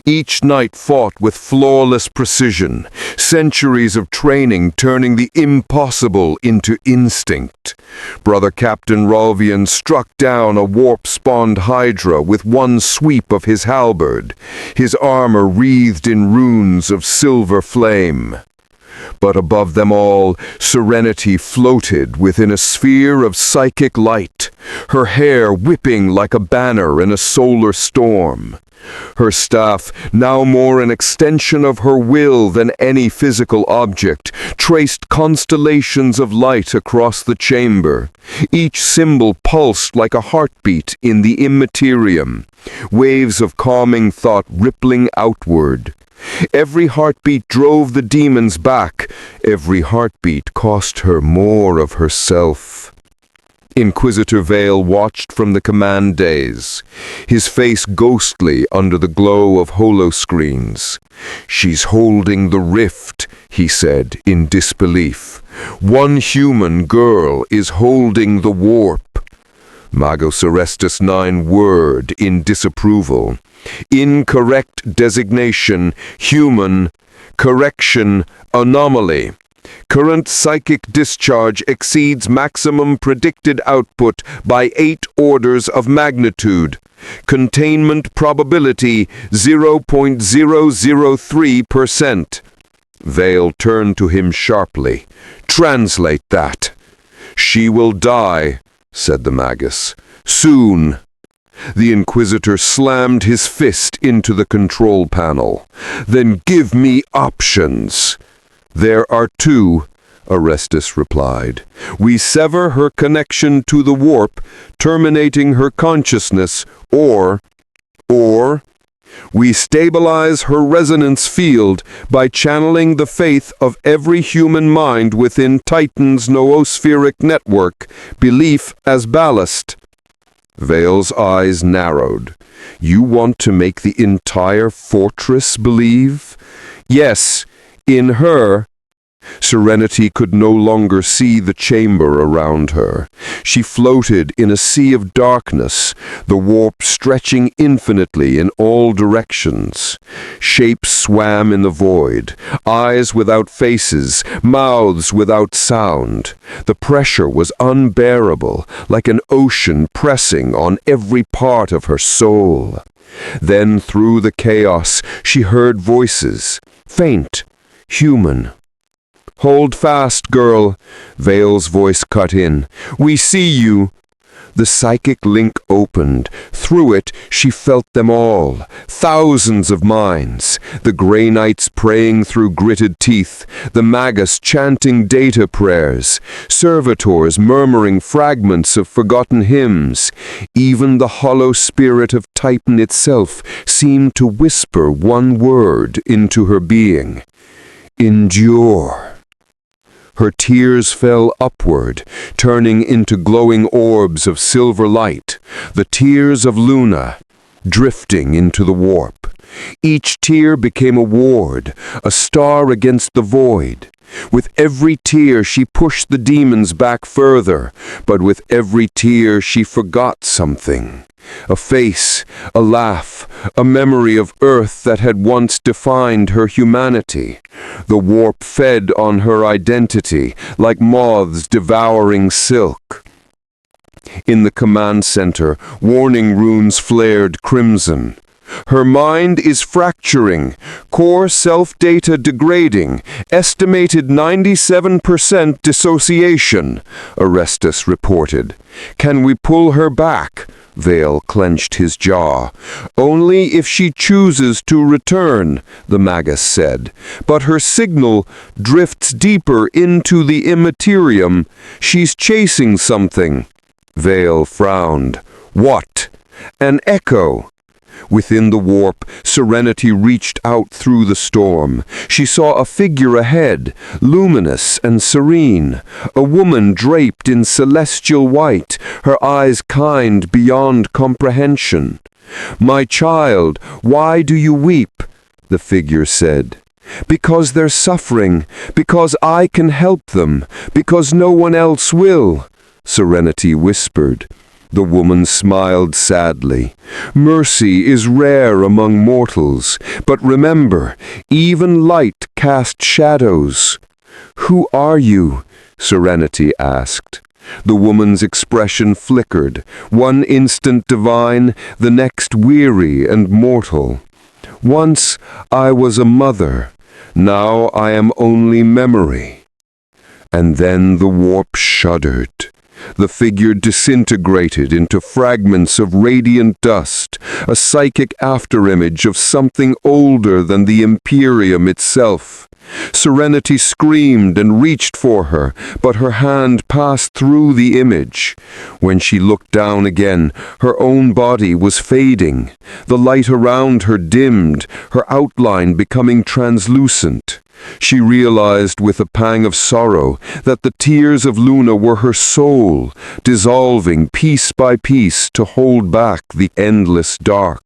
Each knight fought with flawless precision, centuries of training turning the impossible into instinct. Brother Captain Ralvian struck down a warp-spawned hydra with one sweep of his halberd, his armor wreathed in runes of silver flame. But above them all, Serenity floated within a sphere of psychic light, her hair whipping like a banner in a solar storm. Her staff, now more an extension of her will than any physical object, traced constellations of light across the chamber. Each symbol pulsed like a heartbeat in the immaterium, waves of calming thought rippling outward. Every heartbeat drove the demons back. Every heartbeat cost her more of herself. Inquisitor Vale watched from the command days, his face ghostly under the glow of holoscreens. "She's holding the rift," he said in disbelief. "One human girl is holding the warp." Magos Orestes 9 whirred in disapproval. "Incorrect designation, human. Correction, anomaly. Current psychic discharge exceeds maximum predicted output by 8 orders of magnitude. Containment probability 0.003%. Vale turned to him sharply. "Translate that." "She will die," said the Magus. "Soon." The Inquisitor slammed his fist into the control panel. "Then give me options." "There are 2, Orestes replied. "We sever her connection to the warp, terminating her consciousness, or we stabilize her resonance field by channeling the faith of every human mind within Titan's noospheric network, belief as ballast." Vale's eyes narrowed. "You want to make the entire fortress believe?" "Yes, in her." Serenity could no longer see the chamber around her. She floated in a sea of darkness, the warp stretching infinitely in all directions. Shapes swam in the void, eyes without faces, mouths without sound. The pressure was unbearable, like an ocean pressing on every part of her soul. Then through the chaos she heard voices, faint, human. "Hold fast, girl," Vale's voice cut in. "We see you." The psychic link opened. Through it, she felt them all. Thousands of minds. The Grey Knights praying through gritted teeth. The Magus chanting data prayers. Servitors murmuring fragments of forgotten hymns. Even the hollow spirit of Titan itself seemed to whisper one word into her being. Endure. Her tears fell upward, turning into glowing orbs of silver light, the tears of Luna, drifting into the warp. Each tear became a ward, a star against the void. With every tear she pushed the demons back further, but with every tear she forgot something. A face, a laugh, a memory of Earth that had once defined her humanity. The warp fed on her identity, like moths devouring silk. In the command center, warning runes flared crimson. Her mind is fracturing, core self-data degrading, estimated 97% dissociation, Orestes reported. Can we pull her back? Vale clenched his jaw. Only if she chooses to return, the Magus said. But her signal drifts deeper into the immaterium. She's chasing something. Vale frowned. What? An echo. Within the warp, Serenity reached out through the storm. She saw a figure ahead, luminous and serene, a woman draped in celestial white, her eyes kind beyond comprehension. "My child, why do you weep?" the figure said. "Because they're suffering, because I can help them, because no one else will," Serenity whispered. The woman smiled sadly. "Mercy is rare among mortals, but remember, even light casts shadows." "Who are you?" Serenity asked. The woman's expression flickered, one instant divine, the next weary and mortal. "Once I was a mother, now I am only memory." And then the warp shuddered. The figure disintegrated into fragments of radiant dust, a psychic afterimage of something older than the Imperium itself. Serenity screamed and reached for her, but her hand passed through the image. When she looked down again, her own body was fading. The light around her dimmed, her outline becoming translucent. She realized with a pang of sorrow that the tears of Luna were her soul, dissolving piece by piece to hold back the endless dark.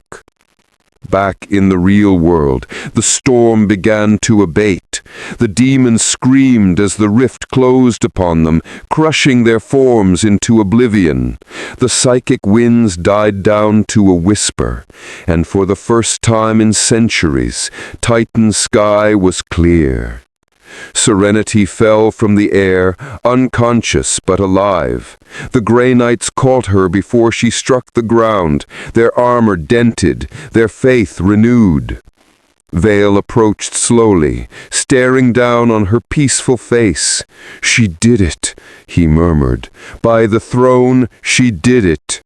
Back in the real world, the storm began to abate. The demons screamed as the rift closed upon them, crushing their forms into oblivion. The psychic winds died down to a whisper, and for the first time in centuries, Titan's sky was clear. Serenity fell from the air, unconscious but alive. The Grey Knights caught her before she struck the ground, their armor dented, their faith renewed. Vale approached slowly, staring down on her peaceful face. "She did it," he murmured. "By the throne, she did it."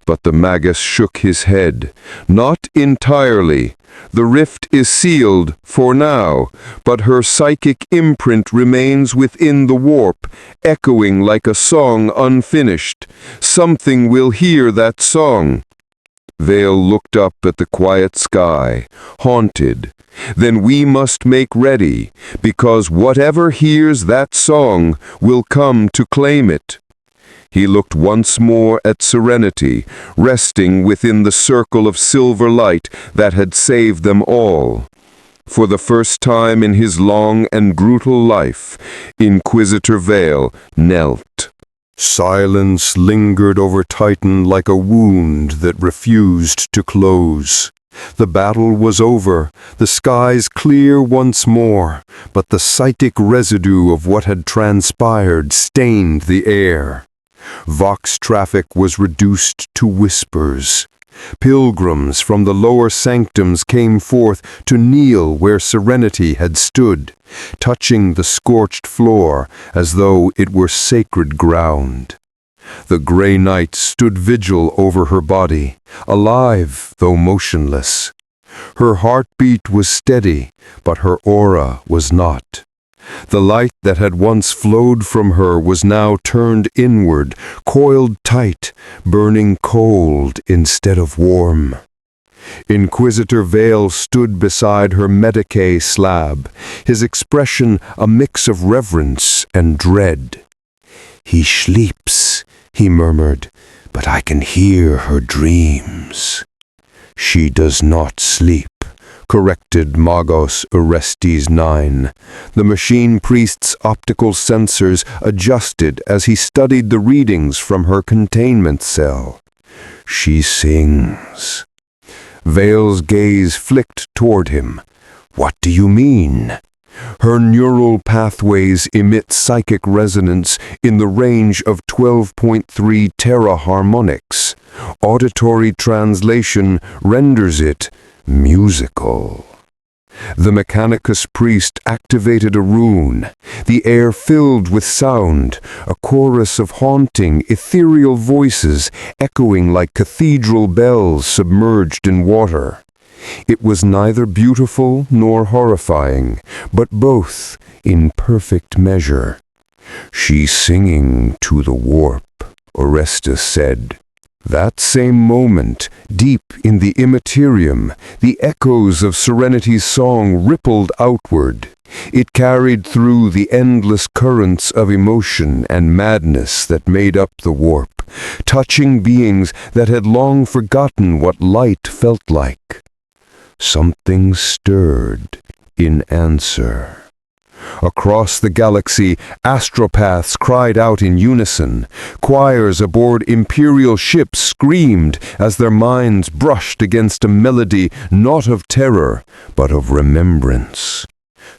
But the Magus shook his head. "Not entirely. The rift is sealed, for now, but her psychic imprint remains within the warp, echoing like a song unfinished. Something will hear that song." Vale looked up at the quiet sky, haunted. "Then we must make ready, because whatever hears that song will come to claim it." He looked once more at Serenity, resting within the circle of silver light that had saved them all. For the first time in his long and brutal life, Inquisitor Vale knelt. Silence lingered over Titan like a wound that refused to close. The battle was over, the skies clear once more, but the psychic residue of what had transpired stained the air. Vox traffic was reduced to whispers. Pilgrims from the lower sanctums came forth to kneel where Serenity had stood, touching the scorched floor as though it were sacred ground. The Grey Knight stood vigil over her body, alive though motionless. Her heartbeat was steady, but her aura was not. The light that had once flowed from her was now turned inward, coiled tight, burning cold instead of warm. Inquisitor Vale stood beside her Medicae slab, his expression a mix of reverence and dread. "He sleeps," he murmured, "but I can hear her dreams." "She does not sleep," corrected Magos Orestes 9. The machine priest's optical sensors adjusted as he studied the readings from her containment cell. "She sings." Vale's gaze flicked toward him. "What do you mean?" Her neural pathways emit psychic resonance in the range of 12.3 teraharmonics. Auditory translation renders it musical. The Mechanicus priest activated a rune. The air filled with sound, a chorus of haunting, ethereal voices echoing like cathedral bells submerged in water. It was neither beautiful nor horrifying, but both in perfect measure. "She's singing to the warp," Orestes said. That same moment, deep in the immaterium, the echoes of Serenity's song rippled outward. It carried through the endless currents of emotion and madness that made up the warp, touching beings that had long forgotten what light felt like. Something stirred in answer. Across the galaxy, astropaths cried out in unison. Choirs aboard imperial ships screamed as their minds brushed against a melody not of terror, but of remembrance.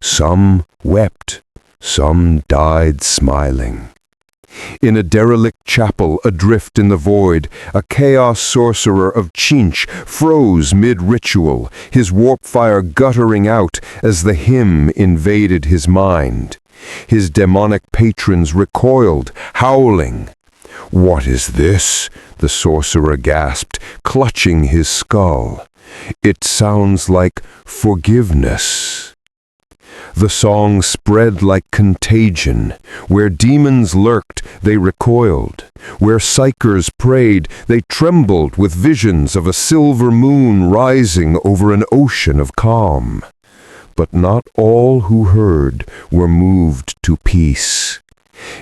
Some wept, some died smiling. In a derelict chapel adrift in the void, a chaos sorcerer of Chinch froze mid-ritual, his warp fire guttering out as the hymn invaded his mind. His demonic patrons recoiled, howling. "What is this?" the sorcerer gasped, clutching his skull. "It sounds like forgiveness." The song spread like contagion. Where demons lurked, they recoiled. Where psychers prayed, they trembled with visions of a silver moon rising over an ocean of calm. But not all who heard were moved to peace.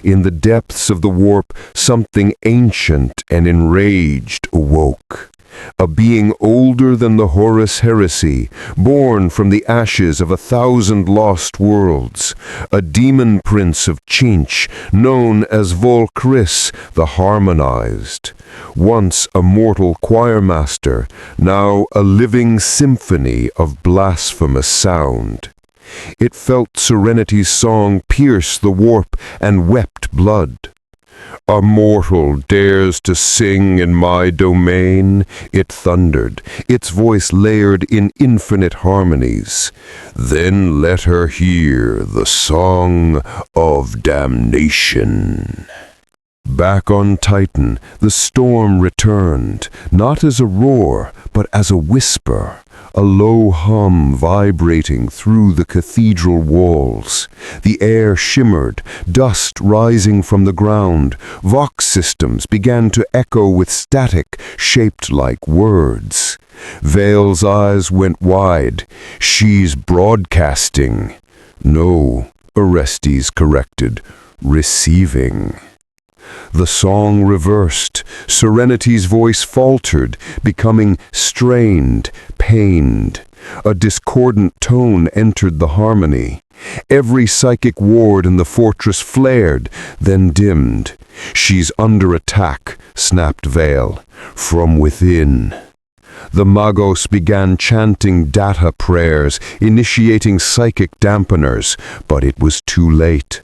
In the depths of the warp, something ancient and enraged awoke. A being older than the Horus heresy, born from the ashes of 1,000 lost worlds, a demon prince of Chinch, known as Volcris the Harmonized. Once a mortal choirmaster, now a living symphony of blasphemous sound. It felt Serenity's song pierce the warp and wept blood. "A mortal dares to sing in my domain," it thundered, its voice layered in infinite harmonies. "Then let her hear the song of damnation." Back on Titan, the storm returned, not as a roar, but as a whisper, a low hum vibrating through the cathedral walls. The air shimmered, dust rising from the ground. Vox systems began to echo with static shaped like words. Vale's eyes went wide. "She's broadcasting." "No," Orestes corrected, "receiving." The song reversed. Serenity's voice faltered, becoming strained, pained. A discordant tone entered the harmony. Every psychic ward in the fortress flared, then dimmed. "She's under attack," snapped Vale. "From within." The Magos began chanting data prayers, initiating psychic dampeners, but it was too late.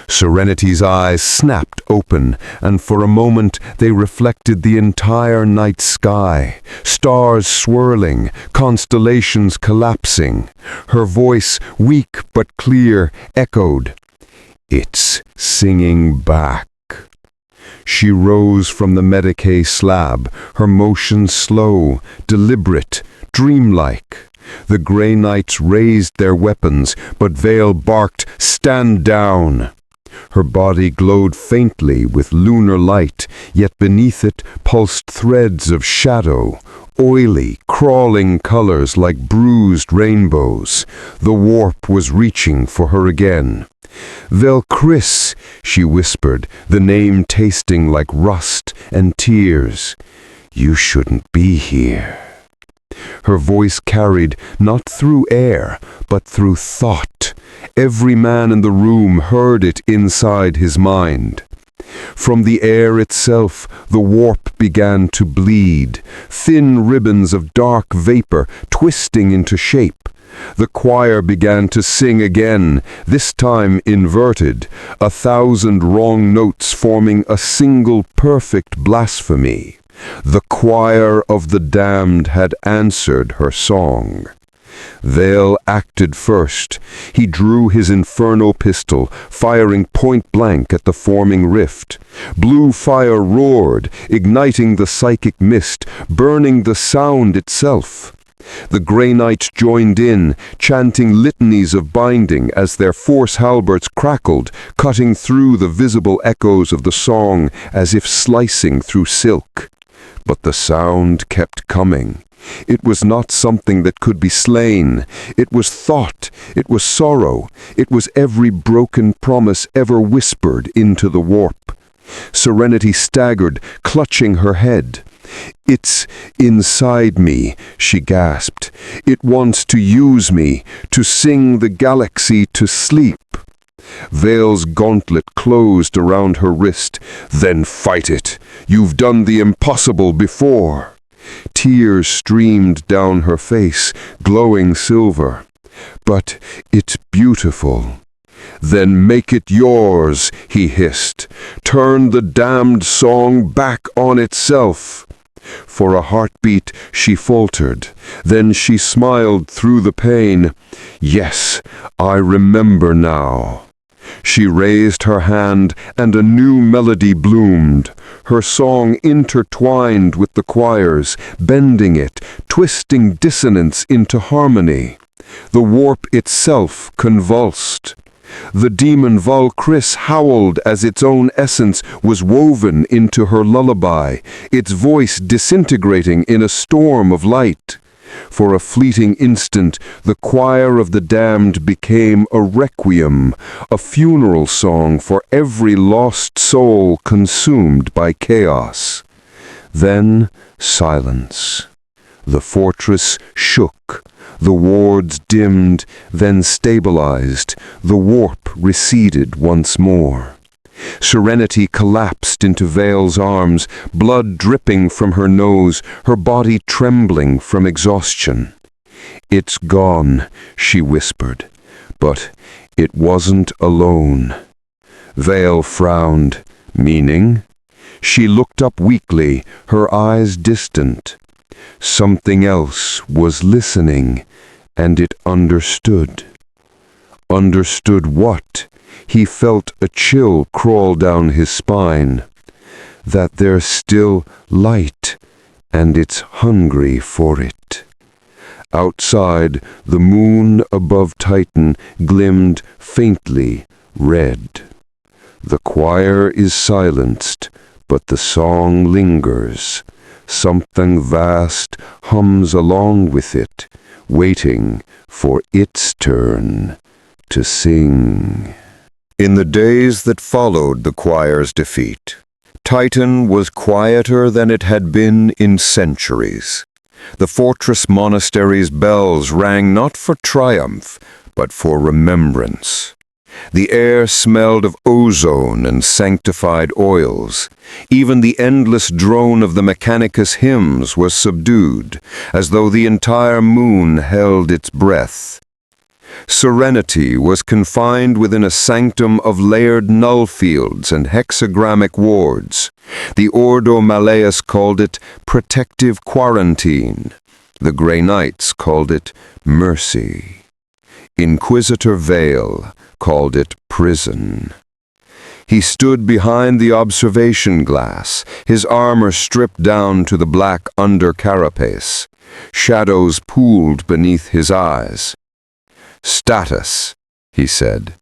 Serenity's eyes snapped open, and for a moment they reflected the entire night sky, stars swirling, constellations collapsing. Her voice, weak but clear, echoed, "It's singing back." She rose from the Medicae slab, her motion slow, deliberate, dreamlike. The Grey Knights raised their weapons, but Vale barked, "Stand down!" Her body glowed faintly with lunar light, yet beneath it pulsed threads of shadow, oily, crawling colors like bruised rainbows. The warp was reaching for her again. "Velchris," she whispered, the name tasting like rust and tears. "You shouldn't be here." Her voice carried not through air, but through thought. Every man in the room heard it inside his mind. From the air itself, the warp began to bleed, thin ribbons of dark vapor twisting into shape. The choir began to sing again, this time inverted, 1,000 wrong notes forming a single perfect blasphemy. The choir of the damned had answered her song. Vale acted first. He drew his inferno pistol, firing point blank at the forming rift. Blue fire roared, igniting the psychic mist, burning the sound itself. The Grey Knights joined in, chanting litanies of binding as their force halberds crackled, cutting through the visible echoes of the song as if slicing through silk. But the sound kept coming. It was not something that could be slain. It was thought. It was sorrow. It was every broken promise ever whispered into the warp. Serenity staggered, clutching her head. "It's inside me," she gasped. "It wants to use me, to sing the galaxy to sleep." Vale's gauntlet closed around her wrist. "Then fight it. You've done the impossible before." Tears streamed down her face, glowing silver. "But it's beautiful." "Then make it yours," he hissed. "Turn the damned song back on itself." For a heartbeat she faltered. Then she smiled through the pain. "Yes, I remember now." She raised her hand, and a new melody bloomed. Her song intertwined with the choir's, bending it, twisting dissonance into harmony. The warp itself convulsed. The demon Velchris howled as its own essence was woven into her lullaby, its voice disintegrating in a storm of light. For a fleeting instant, the choir of the damned became a requiem, a funeral song for every lost soul consumed by chaos. Then silence. The fortress shook. The wards dimmed, then stabilized. The warp receded once more. Serenity collapsed into Vale's arms, blood dripping from her nose, her body trembling from exhaustion. "It's gone," she whispered. But it wasn't alone. Vale frowned. "Meaning?" She looked up weakly, her eyes distant. Something else was listening, and it understood. Understood what? He felt a chill crawl down his spine. That there's still light, and it's hungry for it. Outside, the moon above Titan glimmed faintly red. The choir is silenced, but the song lingers. Something vast hums along with it, waiting for its turn to sing. In the days that followed the choir's defeat, Titan was quieter than it had been in centuries. The fortress monastery's bells rang not for triumph, but for remembrance. The air smelled of ozone and sanctified oils. Even the endless drone of the Mechanicus hymns was subdued, as though the entire moon held its breath. Serenity was confined within a sanctum of layered null fields and hexagrammic wards. The Ordo Malleus called it protective quarantine. The Grey Knights called it mercy. Inquisitor Vale called it prison. He stood behind the observation glass, his armor stripped down to the black under-carapace. Shadows pooled beneath his eyes. "Status," he said.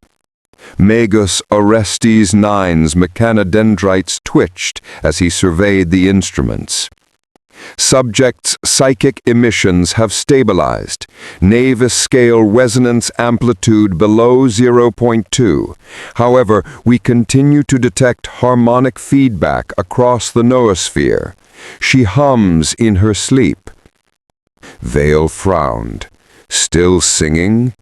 Magus Orestes IX's mechanodendrites twitched as he surveyed the instruments. Subject's psychic emissions have stabilized. Navis scale resonance amplitude below 0.2. However, we continue to detect harmonic feedback across the noosphere. She hums in her sleep. Vale frowned. "Still singing?"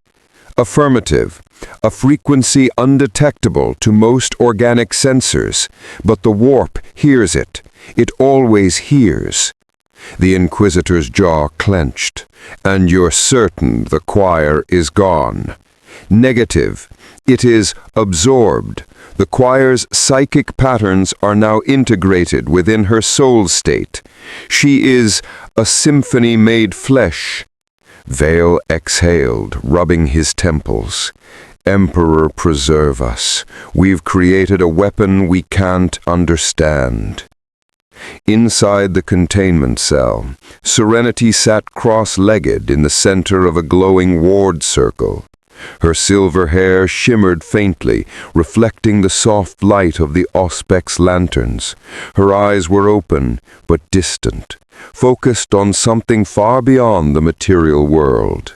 "Affirmative. A frequency undetectable to most organic sensors, but the warp hears it. It always hears." The Inquisitor's jaw clenched. "And you're certain the choir is gone?" "Negative. It is absorbed. The choir's psychic patterns are now integrated within her soul state. She is a symphony made flesh." Vale exhaled, rubbing his temples. "Emperor preserve us. We've created a weapon we can't understand." Inside the containment cell, Serenity sat cross-legged in the center of a glowing ward circle. Her silver hair shimmered faintly, reflecting the soft light of the Auspex lanterns. Her eyes were open, but distant, focused on something far beyond the material world.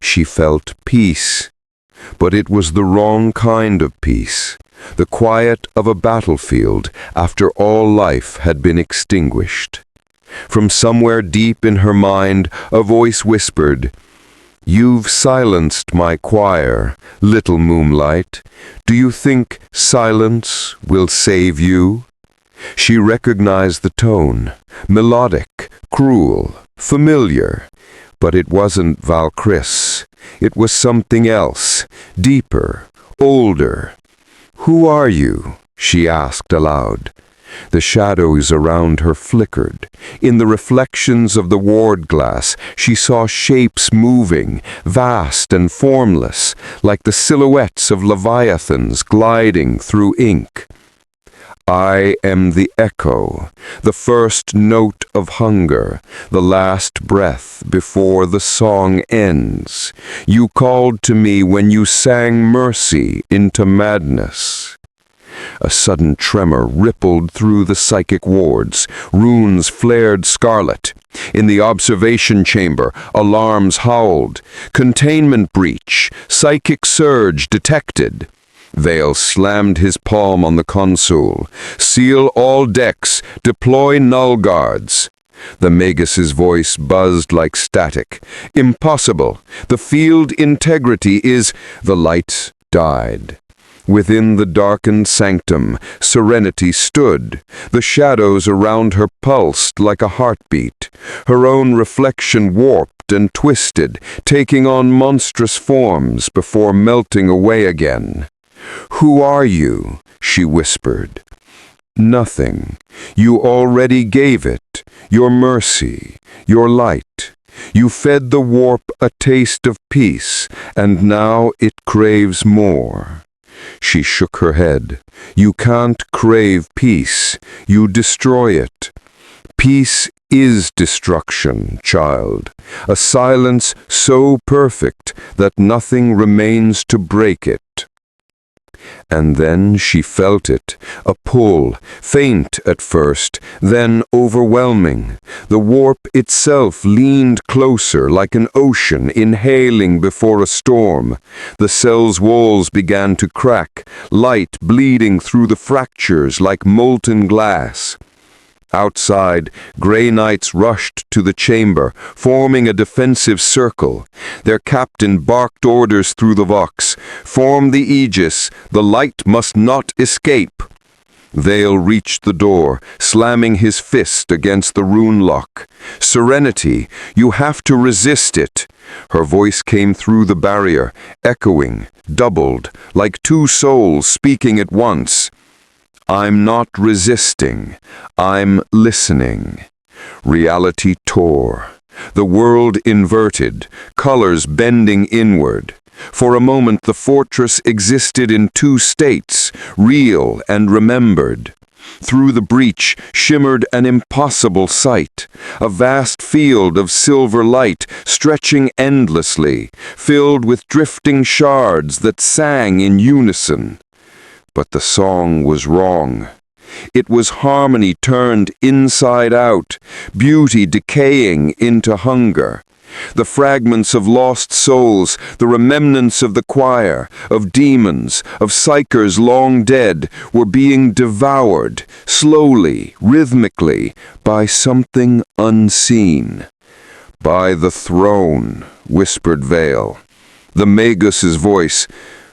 She felt peace, but it was the wrong kind of peace. The quiet of a battlefield after all life had been extinguished. From somewhere deep in her mind, a voice whispered, "You've silenced my choir, little moonlight. Do you think silence will save you?" She recognized the tone, melodic, cruel, familiar. But it wasn't Valkyris. It was something else, deeper, older. "Who are you?" she asked aloud. The shadows around her flickered. In the reflections of the ward glass, she saw shapes moving, vast and formless, like the silhouettes of leviathans gliding through ink. "I am the echo, the first note of hunger, the last breath before the song ends. You called to me when you sang mercy into madness." A sudden tremor rippled through the psychic wards. Runes flared scarlet. In the observation chamber, alarms howled. "Containment breach! Psychic surge detected!" Vale slammed his palm on the console. "Seal all decks. Deploy null guards." The Magus's voice buzzed like static. "Impossible. The field integrity is—" The lights died. Within the darkened sanctum, Serenity stood. The shadows around her pulsed like a heartbeat. Her own reflection warped and twisted, taking on monstrous forms before melting away again. "Who are you?" she whispered. "Nothing. You already gave it. Your mercy, your light. You fed the warp a taste of peace, and now it craves more." She shook her head. "You can't crave peace. You destroy it. Peace is destruction, child. A silence so perfect that nothing remains to break it." And then she felt it, a pull, faint at first, then overwhelming. The warp itself leaned closer like an ocean inhaling before a storm. The cell's walls began to crack, light bleeding through the fractures like molten glass. Outside, Grey Knights rushed to the chamber, forming a defensive circle. Their captain barked orders through the vox. "Form the aegis, the light must not escape." Vale reached the door, slamming his fist against the rune lock. "Serenity, you have to resist it." Her voice came through the barrier, echoing, doubled, like two souls speaking at once. "I'm not resisting. I'm listening." Reality tore. The world inverted, colors bending inward. For a moment the fortress existed in two states, real and remembered. Through the breach shimmered an impossible sight, a vast field of silver light stretching endlessly, filled with drifting shards that sang in unison. But the song was wrong. It was harmony turned inside out, beauty decaying into hunger. The fragments of lost souls, the remnants of the choir, of demons, of psychers long dead, were being devoured, slowly, rhythmically, by something unseen. "By the throne," whispered Vale. The Magus's voice,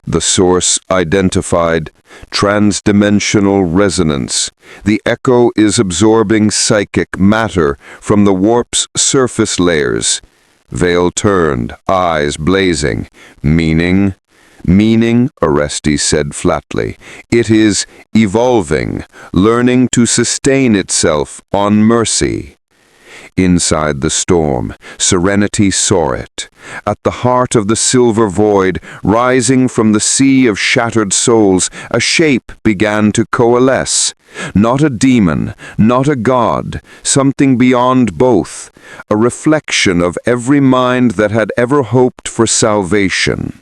the source identified, transdimensional resonance. The echo is absorbing psychic matter from the warp's surface layers. Vale turned, eyes blazing. "Meaning?" "Meaning," Orestes said flatly. "It is evolving, learning to sustain itself on mercy." Inside the storm, Serenity saw it. At the heart of the silver void, rising from the sea of shattered souls, a shape began to coalesce. Not a demon, not a god, something beyond both, a reflection of every mind that had ever hoped for salvation.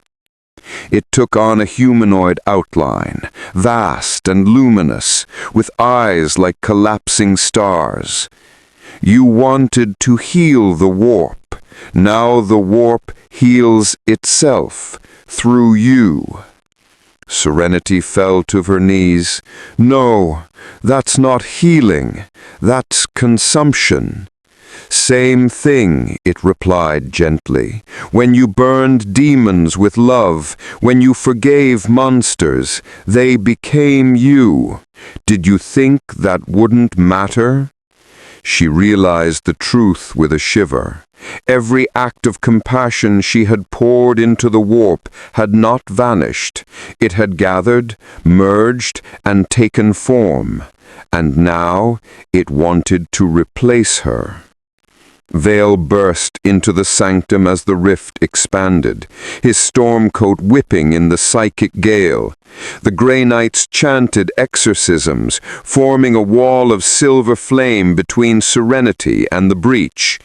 It took on a humanoid outline, vast and luminous, with eyes like collapsing stars. "You wanted to heal the warp. Now the warp heals itself, through you." Serenity fell to her knees. "No, that's not healing. That's consumption." "Same thing," it replied gently. "When you burned demons with love, when you forgave monsters, they became you. Did you think that wouldn't matter?" She realized the truth with a shiver. Every act of compassion she had poured into the warp had not vanished. It had gathered, merged, and taken form. And now it wanted to replace her. Vale burst into the sanctum as the rift expanded, his storm coat whipping in the psychic gale. The Grey Knights chanted exorcisms, forming a wall of silver flame between Serenity and the breach.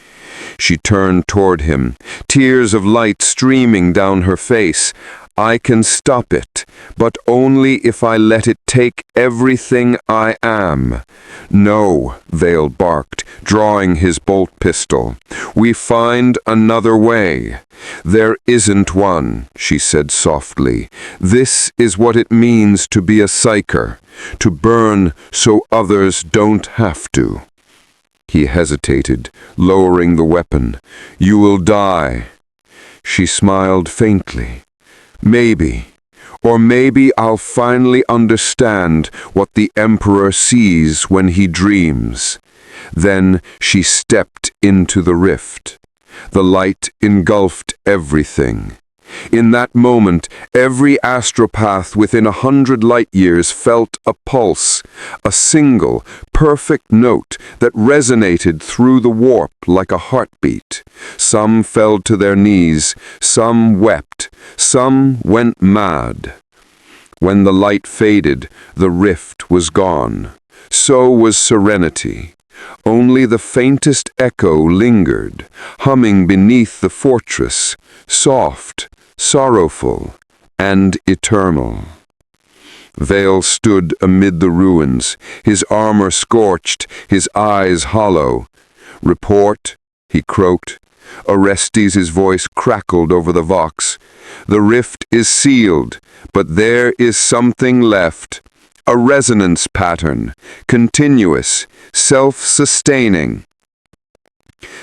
She turned toward him, tears of light streaming down her face. "I can stop it, but only if I let it take everything I am." "No," Vale barked, drawing his bolt pistol. "We find another way." "There isn't one," she said softly. "This is what it means to be a Psyker, to burn so others don't have to." He hesitated, lowering the weapon. "You will die." She smiled faintly. "Maybe. Or maybe I'll finally understand what the Emperor sees when he dreams." Then she stepped into the rift. The light engulfed everything. In that moment, every astropath within 100 light-years felt a pulse, a single, perfect note that resonated through the warp like a heartbeat. Some fell to their knees, some wept, some went mad. When the light faded, the rift was gone. So was Serenity. Only the faintest echo lingered, humming beneath the fortress, soft, sorrowful, and eternal. Vale stood amid the ruins, his armor scorched, his eyes hollow. "Report," he croaked. Orestes' voice crackled over the vox. "The rift is sealed, but there is something left. a resonance pattern, continuous, self-sustaining.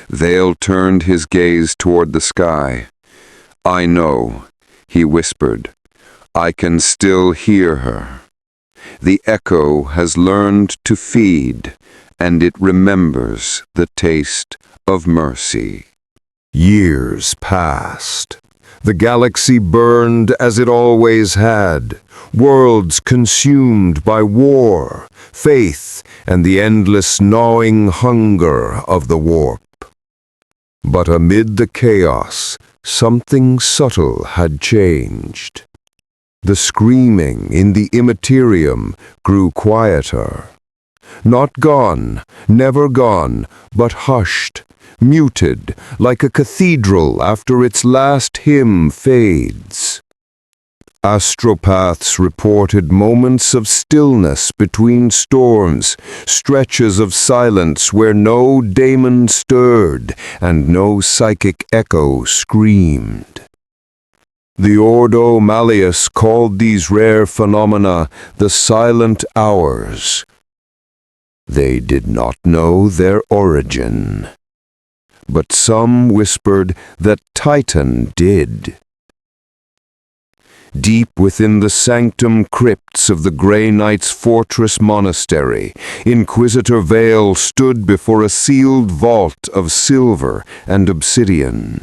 Vale turned his gaze toward the sky. "I know," he whispered. "I can still hear her. The echo has learned to feed, and it remembers the taste of mercy." Years passed. The galaxy burned as it always had, worlds consumed by war, faith, and the endless gnawing hunger of the warp. But amid the chaos, something subtle had changed. The screaming in the immaterium grew quieter. Not gone, never gone, but hushed, muted, like a cathedral after its last hymn fades. Astropaths reported moments of stillness between storms, stretches of silence where no daemon stirred and no psychic echo screamed. The Ordo Malleus called these rare phenomena the silent hours. They did not know their origin, but some whispered that Titan did. Deep within the sanctum crypts of the Grey Knight's fortress monastery, Inquisitor Vale stood before a sealed vault of silver and obsidian.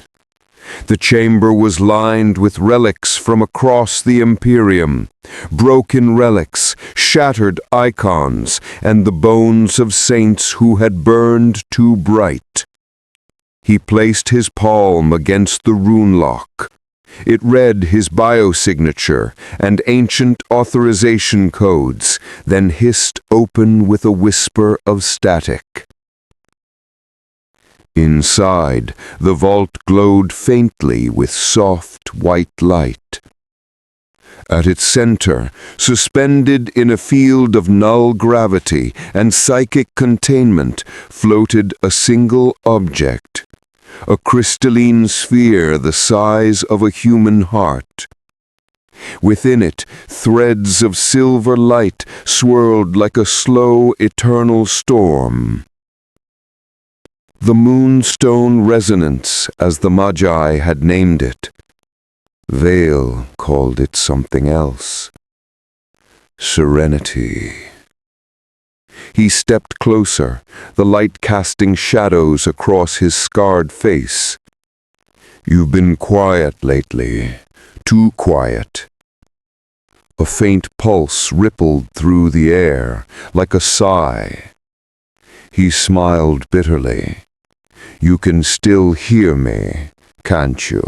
The chamber was lined with relics from across the Imperium, broken relics, shattered icons, and the bones of saints who had burned too bright. He placed his palm against the rune lock. It read his biosignature and ancient authorization codes, then hissed open with a whisper of static. Inside, the vault glowed faintly with soft white light. At its center, suspended in a field of null gravity and psychic containment, floated a single object, a crystalline sphere the size of a human heart. Within it, threads of silver light swirled like a slow, eternal storm. The Moonstone Resonance, as the Magi had named it. Vale called it something else. Serenity. He stepped closer, the light casting shadows across his scarred face. "You've been quiet lately, too quiet." A faint pulse rippled through the air, like a sigh. He smiled bitterly. "You can still hear me, can't you?"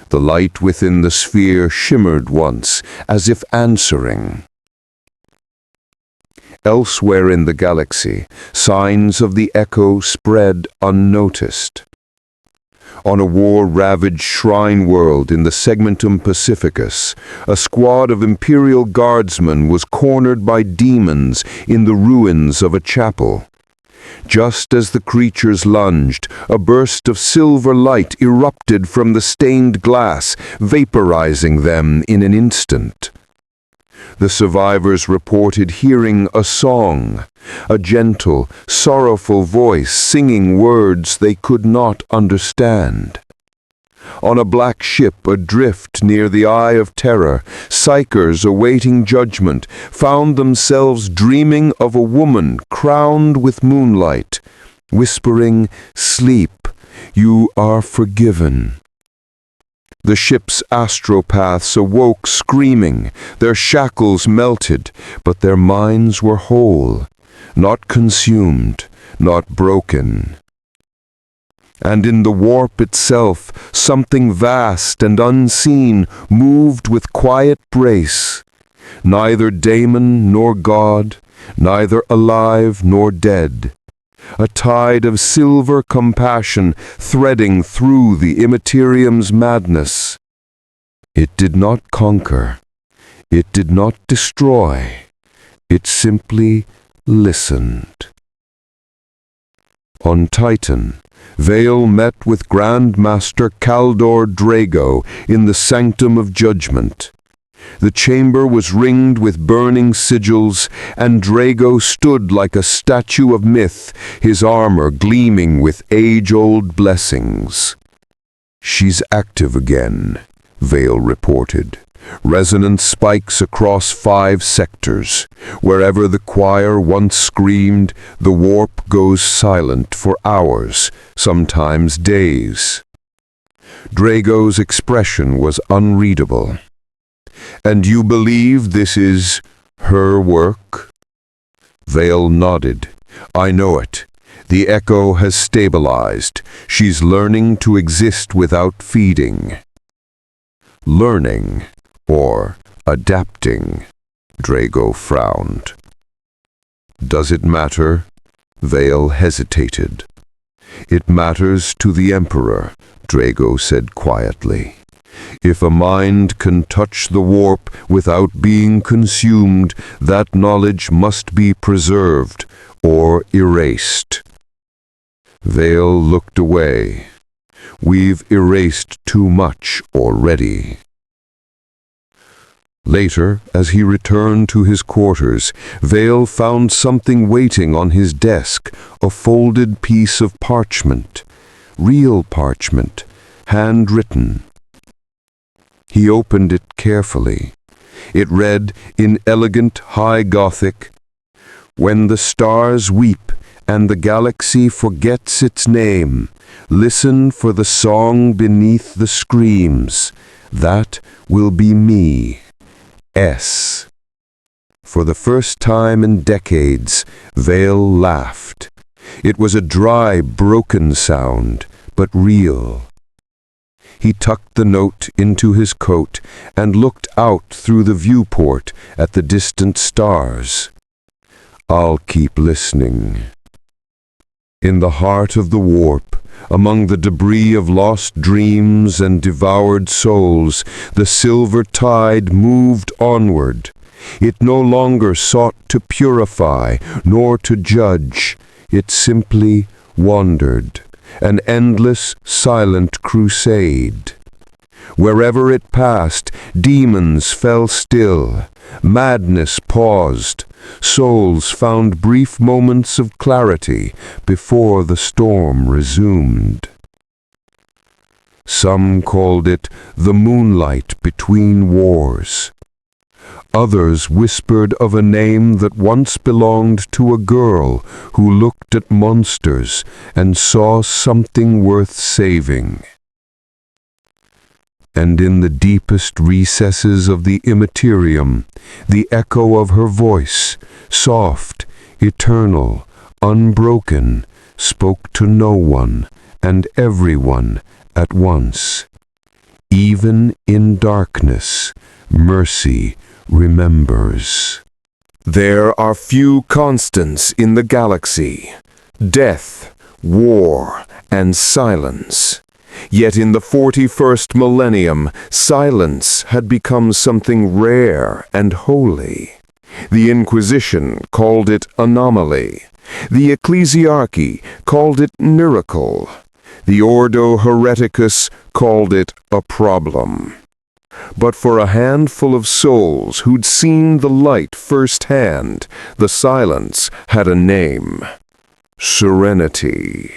The light within the sphere shimmered once, as if answering. Elsewhere in the galaxy, signs of the echo spread unnoticed. On a war-ravaged shrine world in the Segmentum Pacificus, a squad of Imperial guardsmen was cornered by demons in the ruins of a chapel. Just as the creatures lunged, a burst of silver light erupted from the stained glass, vaporizing them in an instant. The survivors reported hearing a song, a gentle, sorrowful voice singing words they could not understand. On a black ship adrift near the Eye of Terror, Psykers awaiting judgment found themselves dreaming of a woman crowned with moonlight, whispering, "Sleep, you are forgiven." The ship's astropaths awoke screaming, their shackles melted, but their minds were whole, not consumed, not broken. And in the warp itself, something vast and unseen moved with quiet grace, neither daemon nor god, neither alive nor dead. A tide of silver compassion threading through the immaterium's madness. It did not conquer. It did not destroy. It simply listened. On Titan, Vale met with Grand Master Kaldor Drago in the Sanctum of Judgment. The chamber was ringed with burning sigils, and Drago stood like a statue of myth, his armor gleaming with age-old blessings. "She's active again," Vale reported. "Resonance spikes across 5 sectors. Wherever the choir once screamed, the warp goes silent for hours, sometimes days." Drago's expression was unreadable. "And you believe this is her work?" Vale nodded. "I know it. The echo has stabilized. She's learning to exist without feeding." "Learning, or adapting," Drago frowned. "Does it matter?" Vale hesitated. "It matters to the Emperor," Drago said quietly. "If a mind can touch the warp without being consumed, that knowledge must be preserved or erased." Vale looked away. "We've erased too much already." Later, as he returned to his quarters, Vale found something waiting on his desk, a folded piece of parchment. Real parchment, handwritten. He opened it carefully. It read in elegant high Gothic, "When the stars weep and the galaxy forgets its name, listen for the song beneath the screams. That will be me. S." For the first time in decades, Vale laughed. It was a dry, broken sound, but real. He tucked the note into his coat and looked out through the viewport at the distant stars. "I'll keep listening." In the heart of the warp, among the debris of lost dreams and devoured souls, the silver tide moved onward. It no longer sought to purify nor to judge. It simply wandered, an endless, silent crusade. Wherever it passed, demons fell still, madness paused, souls found brief moments of clarity before the storm resumed. Some called it the moonlight between wars. Others whispered of a name that once belonged to a girl who looked at monsters and saw something worth saving. And in the deepest recesses of the immaterium, the echo of her voice, soft, eternal, unbroken, spoke to no one and everyone at once. Even in darkness, mercy remembers. There are few constants in the galaxy: death, war, and silence. Yet in the 41st millennium, silence had become something rare and holy. The Inquisition called it anomaly. The Ecclesiarchy called it miracle. The Ordo Hereticus called it a problem. But for a handful of souls who'd seen the light firsthand, the silence had a name: serenity.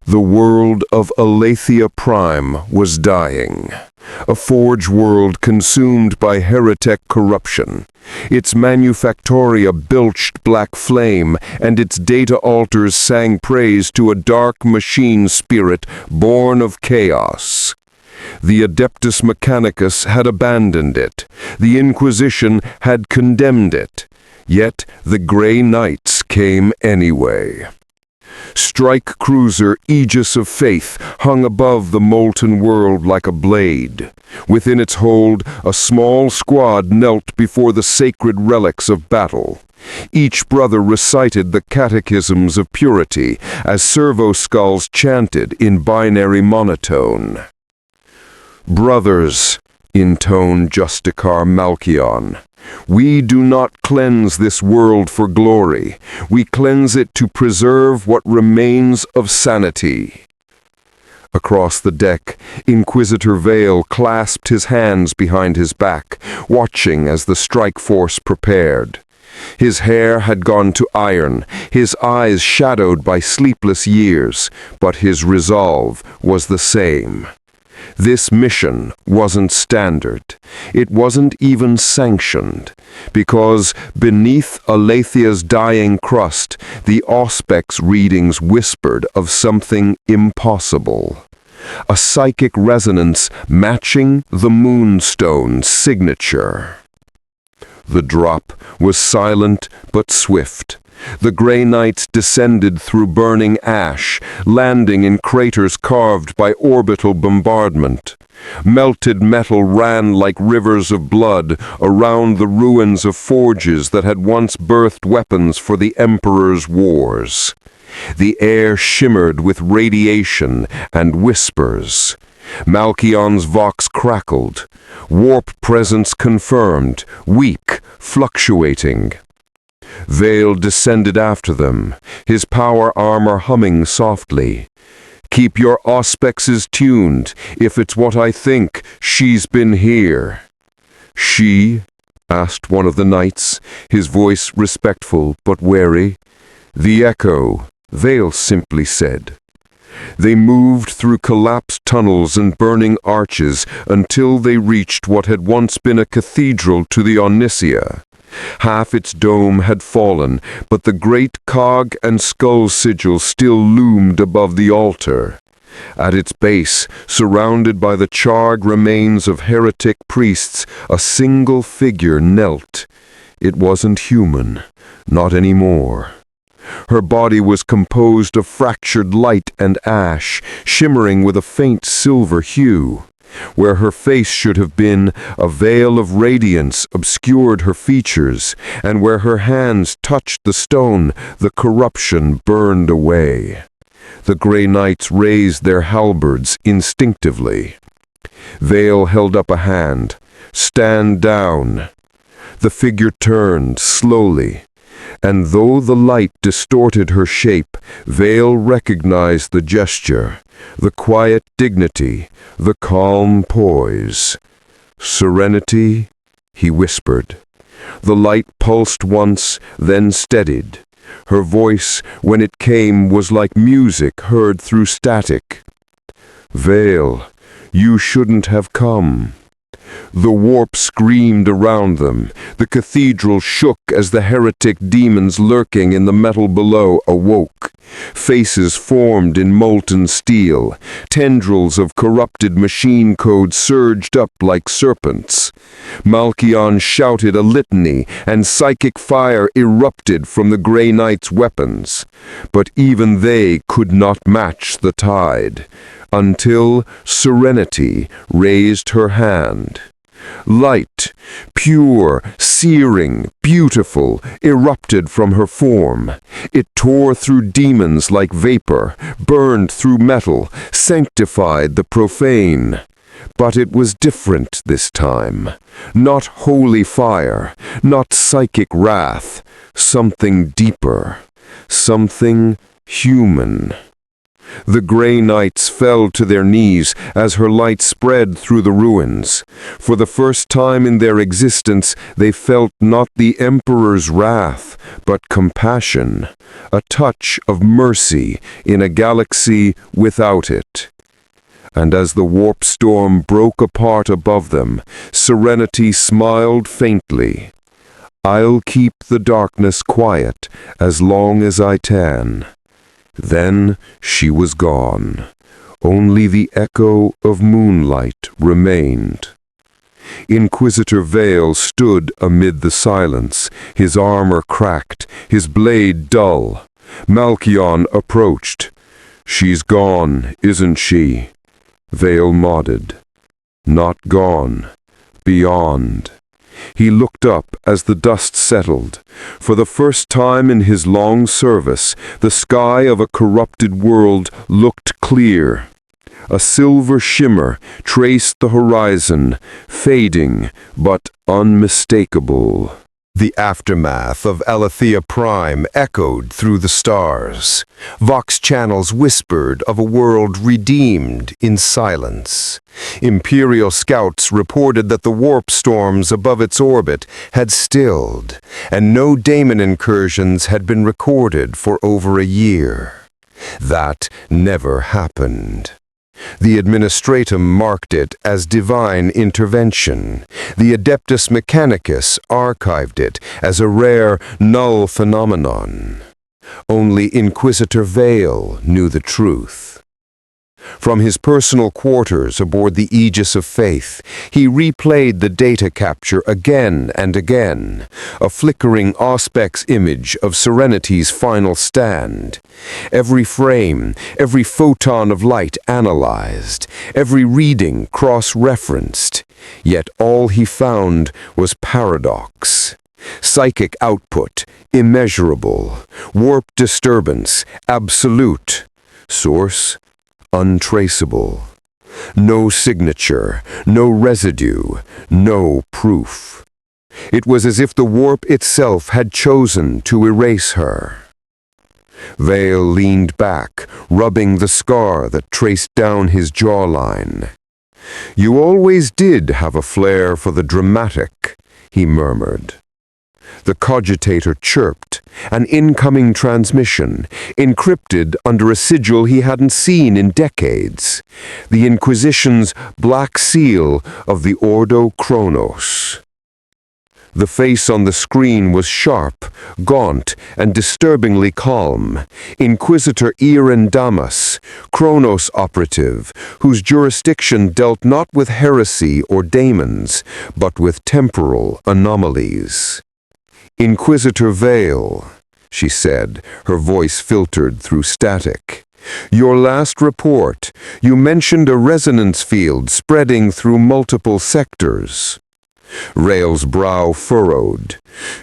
The world of Aletheia Prime was dying, a forge world consumed by heretic corruption. Its manufactoria belched black flame, and its data altars sang praise to a dark machine spirit born of chaos. The Adeptus Mechanicus had abandoned it. The Inquisition had condemned it. Yet the Grey Knights came anyway. Strike cruiser Aegis of Faith hung above the molten world like a blade. Within its hold, a small squad knelt before the sacred relics of battle. Each brother recited the catechisms of purity as servo skulls chanted in binary monotone. "Brothers," intoned Justicar Malchion, "we do not cleanse this world for glory. We cleanse it to preserve what remains of sanity." Across the deck, Inquisitor Vale clasped his hands behind his back, watching as the strike force prepared. His hair had gone to iron, his eyes shadowed by sleepless years, but his resolve was the same. This mission wasn't standard. It wasn't even sanctioned, because beneath Alethia's dying crust, the Auspex readings whispered of something impossible. A psychic resonance matching the Moonstone's signature. The drop was silent but swift. The Grey Knights descended through burning ash, landing in craters carved by orbital bombardment. Melted metal ran like rivers of blood around the ruins of forges that had once birthed weapons for the Emperor's wars. The air shimmered with radiation and whispers. Malkion's vox crackled. Warp presence confirmed, weak, fluctuating. Vale descended after them, his power armor humming softly. "Keep your auspexes tuned. If it's what I think, she's been here." "She?" asked one of the knights, his voice respectful but wary. "The Echo," Vale simply said. They moved through collapsed tunnels and burning arches until they reached what had once been a cathedral to the Omniscia. Half its dome had fallen, but the great cog and skull sigil still loomed above the altar. At its base, surrounded by the charred remains of heretic priests, a single figure knelt. It wasn't human, not anymore. Her body was composed of fractured light and ash, shimmering with a faint silver hue. Where her face should have been, a veil of radiance obscured her features, and where her hands touched the stone, the corruption burned away. The Grey Knights raised their halberds instinctively. Vale held up a hand. "Stand down." The figure turned slowly, and though the light distorted her shape, Vale recognized the gesture, the quiet dignity, the calm poise. "Serenity," he whispered. The light pulsed once, then steadied. Her voice, when it came, was like music heard through static. "Vale, you shouldn't have come." The warp screamed around them. The cathedral shook as the heretic demons lurking in the metal below awoke. Faces formed in molten steel. Tendrils of corrupted machine code surged up like serpents. Malkion shouted a litany, and psychic fire erupted from the Grey Knight's weapons. But even they could not match the tide, until Serenity raised her hand. Light, pure, searing, beautiful, erupted from her form. It tore through demons like vapor, burned through metal, sanctified the profane. But it was different this time. Not holy fire, not psychic wrath, something deeper, something human. The Grey Knights fell to their knees as her light spread through the ruins. For the first time in their existence, they felt not the Emperor's wrath, but compassion, a touch of mercy in a galaxy without it. And as the warp storm broke apart above them, Serenity smiled faintly. "I'll keep the darkness quiet as long as I can." Then she was gone. Only the echo of moonlight remained. Inquisitor Vale stood amid the silence, his armor cracked, his blade dull. Malkion approached. "She's gone, isn't she?" Vale nodded. "Not gone. Beyond." He looked up as the dust settled. For the first time in his long service, the sky of a corrupted world looked clear. A silver shimmer traced the horizon, fading but unmistakable. The aftermath of Aletheia Prime echoed through the stars. Vox channels whispered of a world redeemed in silence. Imperial scouts reported that the warp storms above its orbit had stilled, and no daemon incursions had been recorded for over a year. That never happened. The Administratum marked it as divine intervention. The Adeptus Mechanicus archived it as a rare, null phenomenon. Only Inquisitor Vale knew the truth. From his personal quarters aboard the Aegis of Faith, he replayed the data capture again and again, a flickering Auspex image of Serenity's final stand. Every frame, every photon of light analyzed, every reading cross-referenced, yet all he found was paradox. Psychic output, immeasurable. Warp disturbance, absolute. Source, untraceable. No signature, no residue, no proof. It was as if the warp itself had chosen to erase her. Vale leaned back, rubbing the scar that traced down his jawline. "You always did have a flair for the dramatic," he murmured. The cogitator chirped, an incoming transmission, encrypted under a sigil he hadn't seen in decades. The Inquisition's black seal of the Ordo Chronos. The face on the screen was sharp, gaunt, and disturbingly calm. Inquisitor Iran Damas, Chronos operative, whose jurisdiction dealt not with heresy or daemons, but with temporal anomalies. "Inquisitor Vale," she said, her voice filtered through static. "Your last report, you mentioned a resonance field spreading through multiple sectors." Rael's brow furrowed.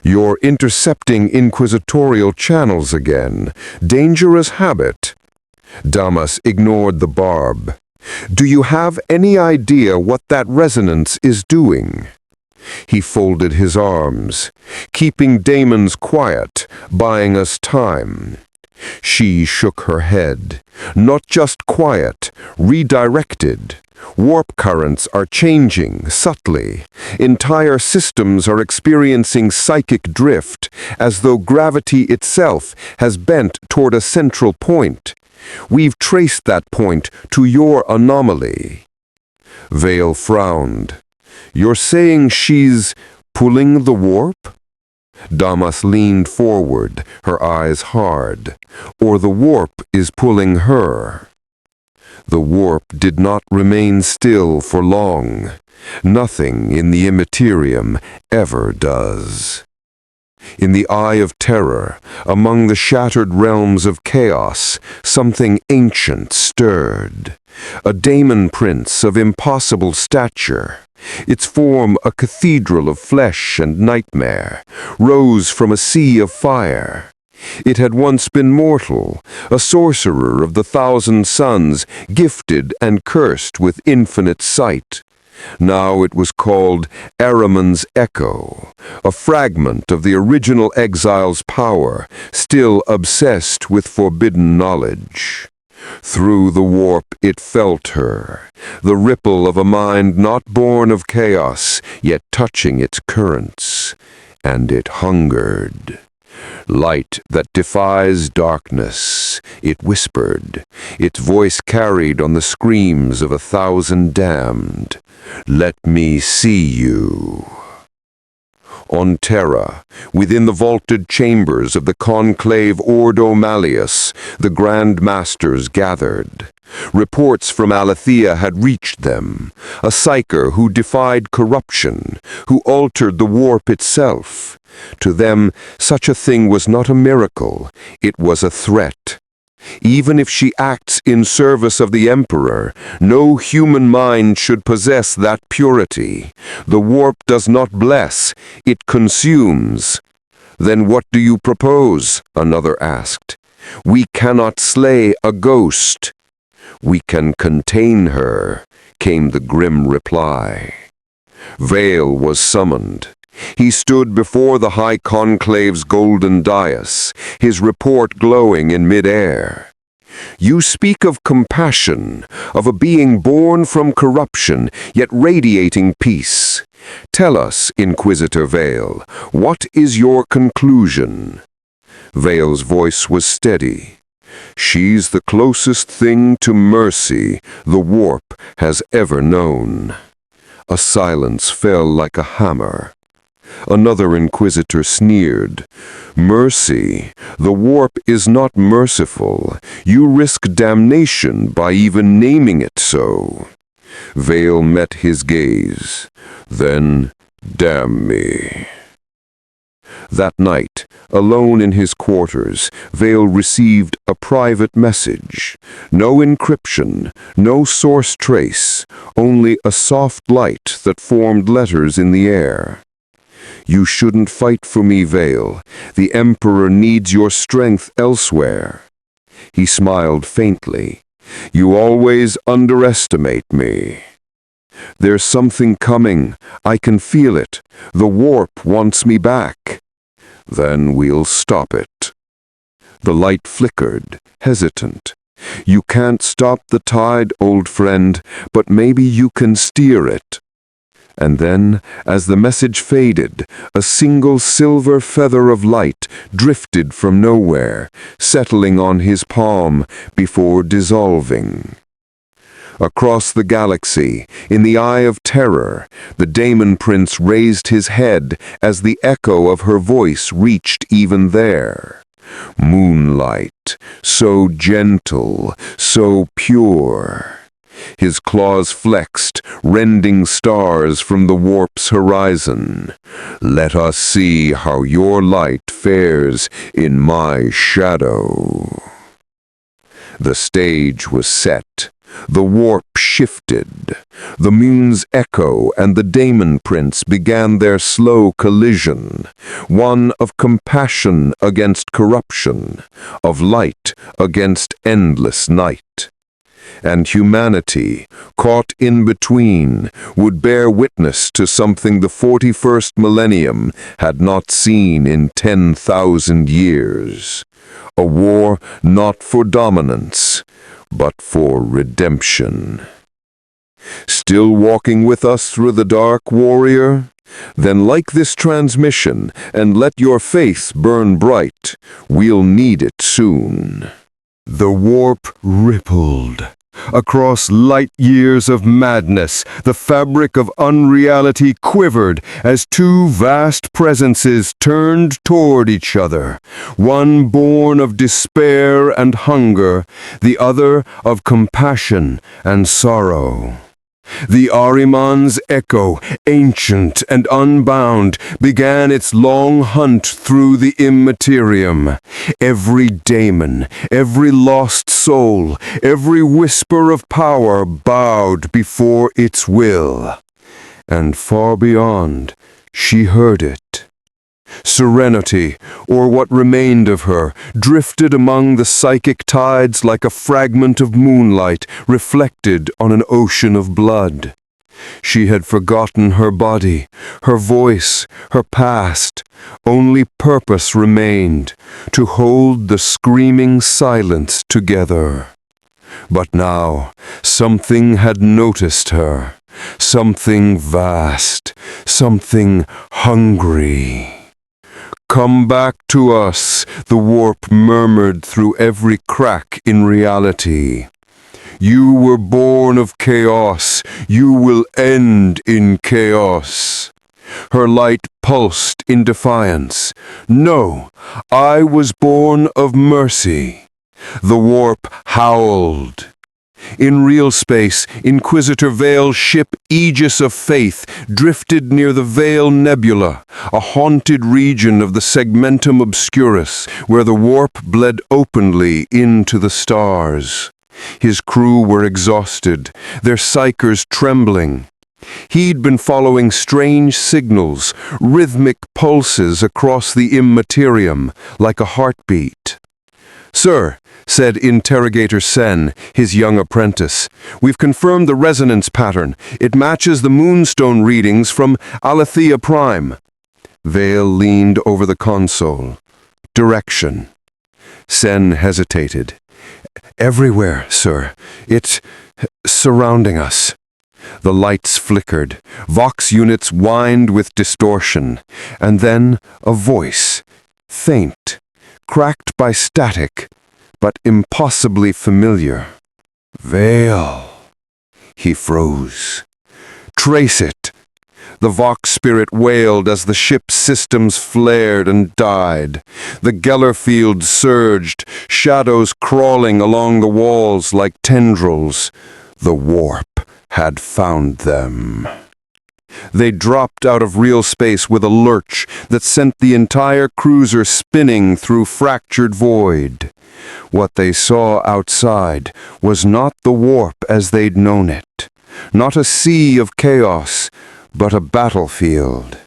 "You're intercepting inquisitorial channels again. Dangerous habit." Damas ignored the barb. "Do you have any idea what that resonance is doing?" He folded his arms. "Keeping daemons quiet, buying us time." She shook her head. "Not just quiet, redirected. Warp currents are changing subtly. Entire systems are experiencing psychic drift, as though gravity itself has bent toward a central point. We've traced that point to your anomaly." Vale frowned. "You're saying she's pulling the warp?" Damas leaned forward, her eyes hard. "Or the warp is pulling her." The warp did not remain still for long. Nothing in the immaterium ever does. In the eye of terror, among the shattered realms of chaos, something ancient stirred. A daemon prince of impossible stature, its form a cathedral of flesh and nightmare, rose from a sea of fire. It had once been mortal, a sorcerer of the thousand suns, gifted and cursed with infinite sight. Now it was called Ahriman's Echo, a fragment of the original exile's power, still obsessed with forbidden knowledge. Through the warp it felt her, the ripple of a mind not born of chaos, yet touching its currents, and it hungered. "Light that defies darkness," it whispered, its voice carried on the screams of 1,000 damned. "Let me see you." On Terra, within the vaulted chambers of the conclave Ordo Malleus, the Grand Masters gathered. Reports from Aletheia had reached them, a Psyker who defied corruption, who altered the warp itself. To them, such a thing was not a miracle, it was a threat. Even if she acts in service of the Emperor, no human mind should possess that purity. The warp does not bless, it consumes. "Then what do you propose?" another asked. "We cannot slay a ghost." "We can contain her," came the grim reply. Vale was summoned. He stood before the High Conclave's golden dais, his report glowing in mid-air. "You speak of compassion, of a being born from corruption, yet radiating peace. Tell us, Inquisitor Vale, what is your conclusion?" Vale's voice was steady. "She's the closest thing to mercy the warp has ever known." A silence fell like a hammer. Another Inquisitor sneered. "Mercy, the warp is not merciful. You risk damnation by even naming it so." Vale met his gaze. "Then damn me." That night, alone in his quarters, Vale received a private message. No encryption, no source trace, only a soft light that formed letters in the air. "You shouldn't fight for me, Vale. The Emperor needs your strength elsewhere." He smiled faintly. "You always underestimate me." "There's something coming. I can feel it. The warp wants me back." "Then we'll stop it." The light flickered, hesitant. "You can't stop the tide, old friend, but maybe you can steer it." And then, as the message faded, a single silver feather of light drifted from nowhere, settling on his palm before dissolving. Across the galaxy, in the eye of terror, the Daemon Prince raised his head as the echo of her voice reached even there. Moonlight, so gentle, so pure. His claws flexed, rending stars from the warp's horizon. "Let us see how your light fares in my shadow." The stage was set. The warp shifted. The moon's echo and the Daemon Prince began their slow collision, one of compassion against corruption, of light against endless night. And humanity, caught in between, would bear witness to something the 41st millennium had not seen in 10,000 years. A war not for dominance, but for redemption. Still walking with us through the dark, warrior? Then like this transmission, and let your faith burn bright. We'll need it soon. The warp rippled. Across light years of madness, the fabric of unreality quivered as two vast presences turned toward each other, one born of despair and hunger, the other of compassion and sorrow. The Ahriman's echo, ancient and unbound, began its long hunt through the immaterium. Every daemon, every lost soul, every whisper of power bowed before its will. And far beyond, she heard it. Serenity, or what remained of her, drifted among the psychic tides like a fragment of moonlight reflected on an ocean of blood. She had forgotten her body, her voice, her past. Only purpose remained, to hold the screaming silence together. But now, something had noticed her, something vast, something hungry. "Come back to us," the warp murmured through every crack in reality. "You were born of chaos. You will end in chaos." Her light pulsed in defiance. "No, I was born of mercy." The warp howled. In real space, Inquisitor Vale's ship Aegis of Faith drifted near the Vale Nebula, a haunted region of the Segmentum Obscurus, where the warp bled openly into the stars. His crew were exhausted, their psychers trembling. He'd been following strange signals, rhythmic pulses across the immaterium, like a heartbeat. "Sir," said Interrogator Sen, his young apprentice, "we've confirmed the resonance pattern. It matches the moonstone readings from Aletheia Prime." Vale leaned over the console. Direction. Sen hesitated. Everywhere, sir. It's surrounding us. The lights flickered. Vox units whined with distortion. And then a voice. Faint. Cracked by static. But impossibly familiar. Vale. He froze. Trace it. The Vox spirit wailed as the ship's systems flared and died. The Geller field surged, shadows crawling along the walls like tendrils. The warp had found them. They dropped out of real space with a lurch that sent the entire cruiser spinning through fractured void. What they saw outside was not the warp as they'd known it, not a sea of chaos, but a battlefield.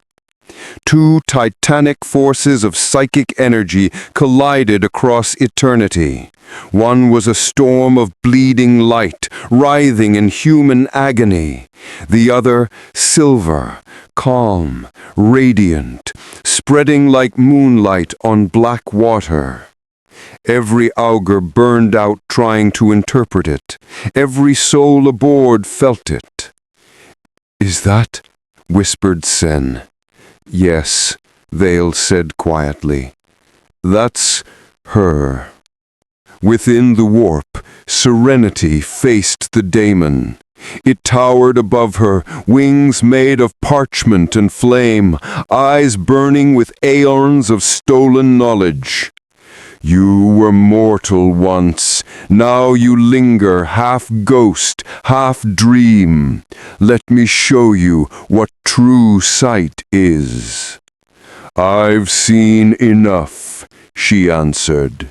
Two titanic forces of psychic energy collided across eternity. One was a storm of bleeding light, writhing in human agony. The other, silver, calm, radiant, spreading like moonlight on black water. Every augur burned out trying to interpret it. Every soul aboard felt it. "Is that?" whispered Sen. "Yes," Vale said quietly. "That's her." Within the warp, Serenity faced the daemon. It towered above her, wings made of parchment and flame, eyes burning with aeons of stolen knowledge. "You were mortal once. Now you linger, half ghost, half dream. Let me show you what true sight is." "I've seen enough," she answered.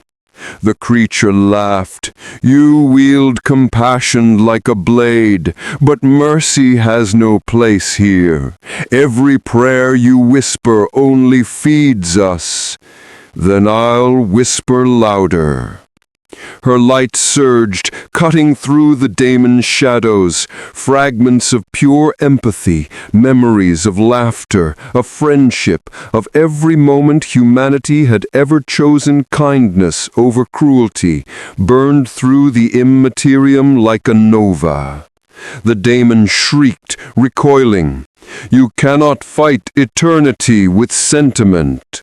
The creature laughed. "You wield compassion like a blade, but mercy has no place here. Every prayer you whisper only feeds us. Then I'll whisper louder." Her light surged, cutting through the daemon's shadows, fragments of pure empathy, memories of laughter, of friendship, of every moment humanity had ever chosen kindness over cruelty, burned through the immaterium like a nova. The daemon shrieked, recoiling. "You cannot fight eternity with sentiment."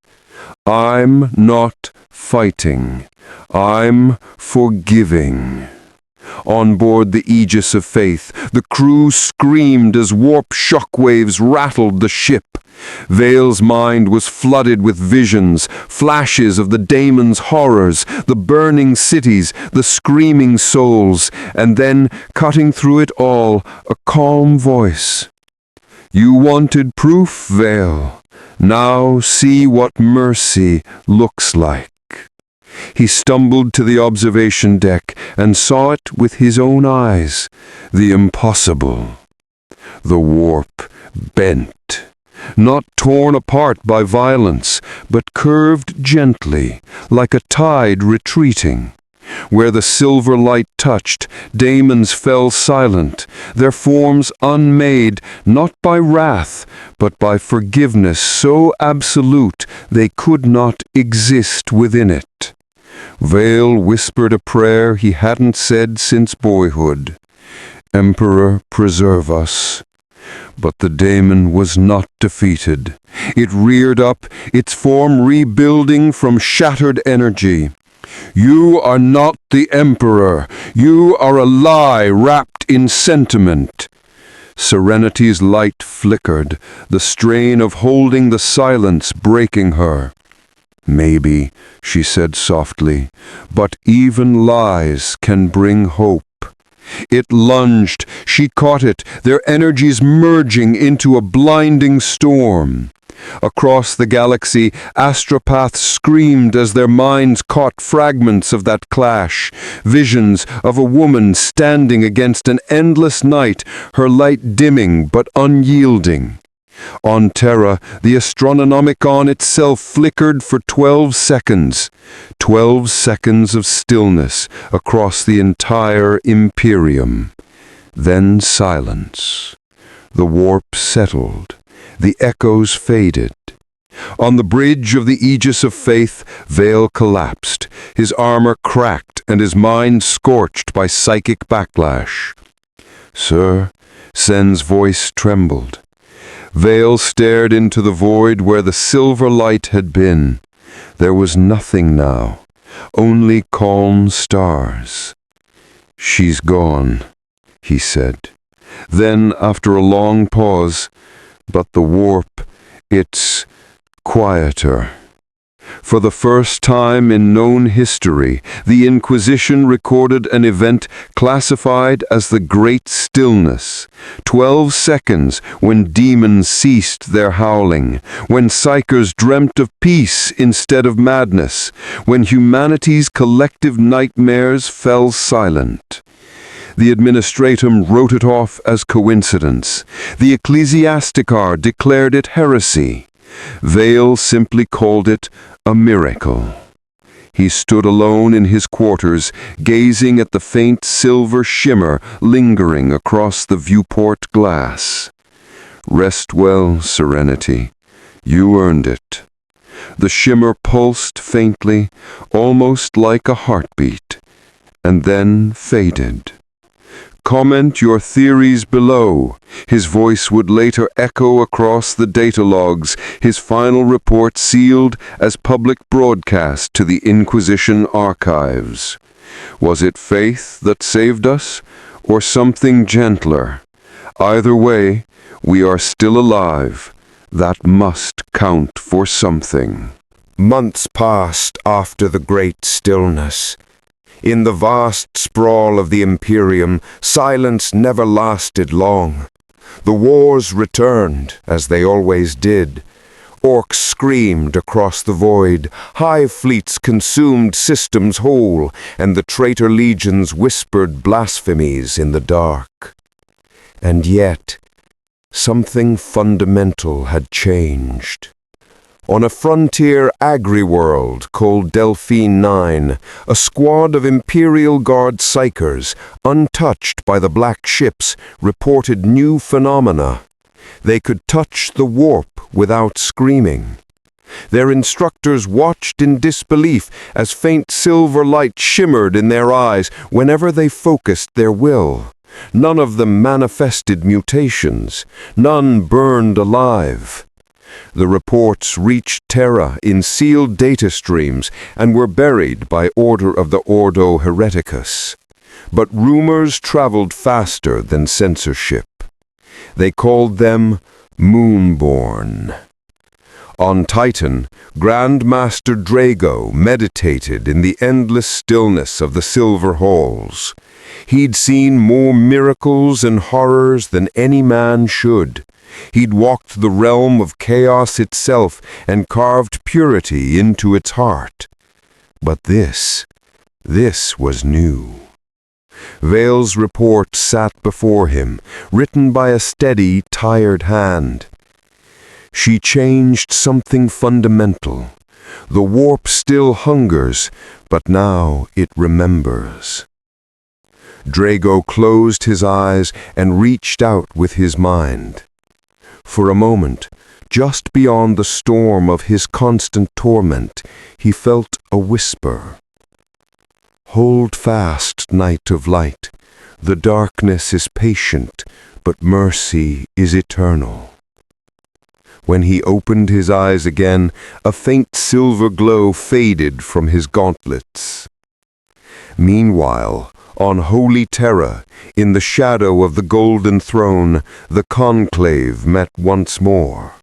"I'm not fighting. I'm forgiving." On board the Aegis of Faith, the crew screamed as warp shockwaves rattled the ship. Vale's mind was flooded with visions, flashes of the daemon's horrors, the burning cities, the screaming souls, and then, cutting through it all, a calm voice. "You wanted proof, Vale. Now see what mercy looks like." He stumbled to the observation deck and saw it with his own eyes. The impossible. The warp bent. Not torn apart by violence, but curved gently, like a tide retreating. Where the silver light touched, daemons fell silent, their forms unmade, not by wrath, but by forgiveness so absolute they could not exist within it. Vale whispered a prayer he hadn't said since boyhood. "Emperor, preserve us." But the daemon was not defeated. It reared up, its form rebuilding from shattered energy. "You are not the Emperor. You are a lie wrapped in sentiment." Serenity's light flickered, the strain of holding the silence breaking her. "Maybe," she said softly, "but even lies can bring hope." It lunged. She caught it, their energies merging into a blinding storm. Across the galaxy, astropaths screamed as their minds caught fragments of that clash. Visions of a woman standing against an endless night, her light dimming but unyielding. On Terra, the Astronomicon itself flickered for 12 seconds. 12 seconds of stillness across the entire Imperium. Then silence. The warp settled. The echoes faded. On the bridge of the Aegis of Faith, Vale collapsed, his armor cracked and his mind scorched by psychic backlash. "Sir," Sen's voice trembled. Vale stared into the void where the silver light had been. There was nothing now, only calm stars. "She's gone," he said. Then, after a long pause, "But the warp, it's quieter." For the first time in known history, the Inquisition recorded an event classified as the Great Stillness. 12 seconds when demons ceased their howling, when Psykers dreamt of peace instead of madness, when humanity's collective nightmares fell silent. The administratum wrote it off as coincidence. The ecclesiasticar declared it heresy. Vale simply called it a miracle. He stood alone in his quarters, gazing at the faint silver shimmer lingering across the viewport glass. "Rest well, Serenity. You earned it." The shimmer pulsed faintly, almost like a heartbeat, and then faded. "Comment your theories below." His voice would later echo across the data logs, his final report sealed as public broadcast to the Inquisition archives. Was it faith that saved us, or something gentler? Either way, we are still alive. That must count for something. Months passed after the Great Stillness. In the vast sprawl of the Imperium, silence never lasted long. The wars returned, as they always did. Orcs screamed across the void, hive fleets consumed systems whole, and the traitor legions whispered blasphemies in the dark. And yet, something fundamental had changed. On a frontier agri-world called Delphine 9, a squad of Imperial Guard Psykers, untouched by the Black Ships, reported new phenomena. They could touch the warp without screaming. Their instructors watched in disbelief as faint silver light shimmered in their eyes whenever they focused their will. None of them manifested mutations. None burned alive. The reports reached Terra in sealed data streams and were buried by order of the Ordo Hereticus. But rumors traveled faster than censorship. They called them Moonborn. On Titan, Grand Master Drago meditated in the endless stillness of the Silver Halls. He'd seen more miracles and horrors than any man should. He'd walked the realm of chaos itself and carved purity into its heart. But this was new. Vale's report sat before him, written by a steady, tired hand. She changed something fundamental. The warp still hungers, but now it remembers. Drago closed his eyes and reached out with his mind. For a moment, just beyond the storm of his constant torment, he felt a whisper. "Hold fast, Knight of Light. The darkness is patient, but mercy is eternal." When he opened his eyes again, a faint silver glow faded from his gauntlets. Meanwhile, on holy Terra, in the shadow of the Golden Throne, the conclave met once more.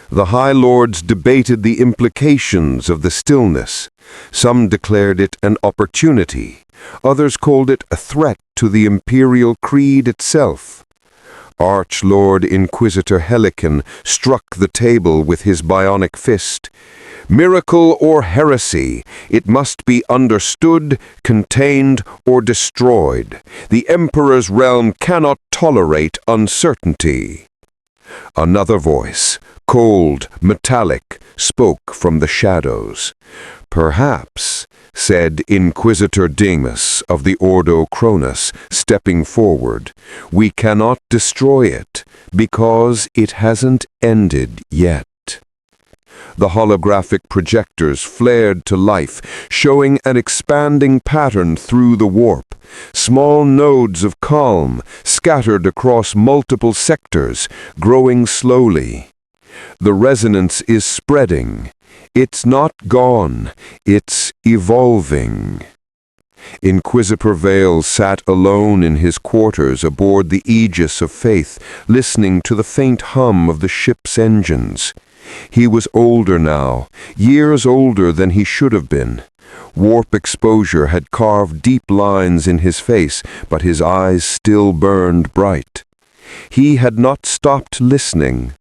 The High Lords debated the implications of the stillness. Some declared it an opportunity. Others called it a threat to the Imperial Creed itself. Archlord Inquisitor Helican struck the table with his bionic fist. "Miracle or heresy, it must be understood, contained, or destroyed. The Emperor's realm cannot tolerate uncertainty." Another voice, cold, metallic, spoke from the shadows. "Perhaps," said Inquisitor Demas of the Ordo Cronus, stepping forward, "we cannot destroy it, because it hasn't ended yet." The holographic projectors flared to life, showing an expanding pattern through the warp. Small nodes of calm scattered across multiple sectors, growing slowly. The resonance is spreading. It's not gone. It's evolving. Inquisitor Vale sat alone in his quarters aboard the Aegis of Faith, listening to the faint hum of the ship's engines. He was older now, years older than he should have been. Warp exposure had carved deep lines in his face, but his eyes still burned bright. He had not stopped listening.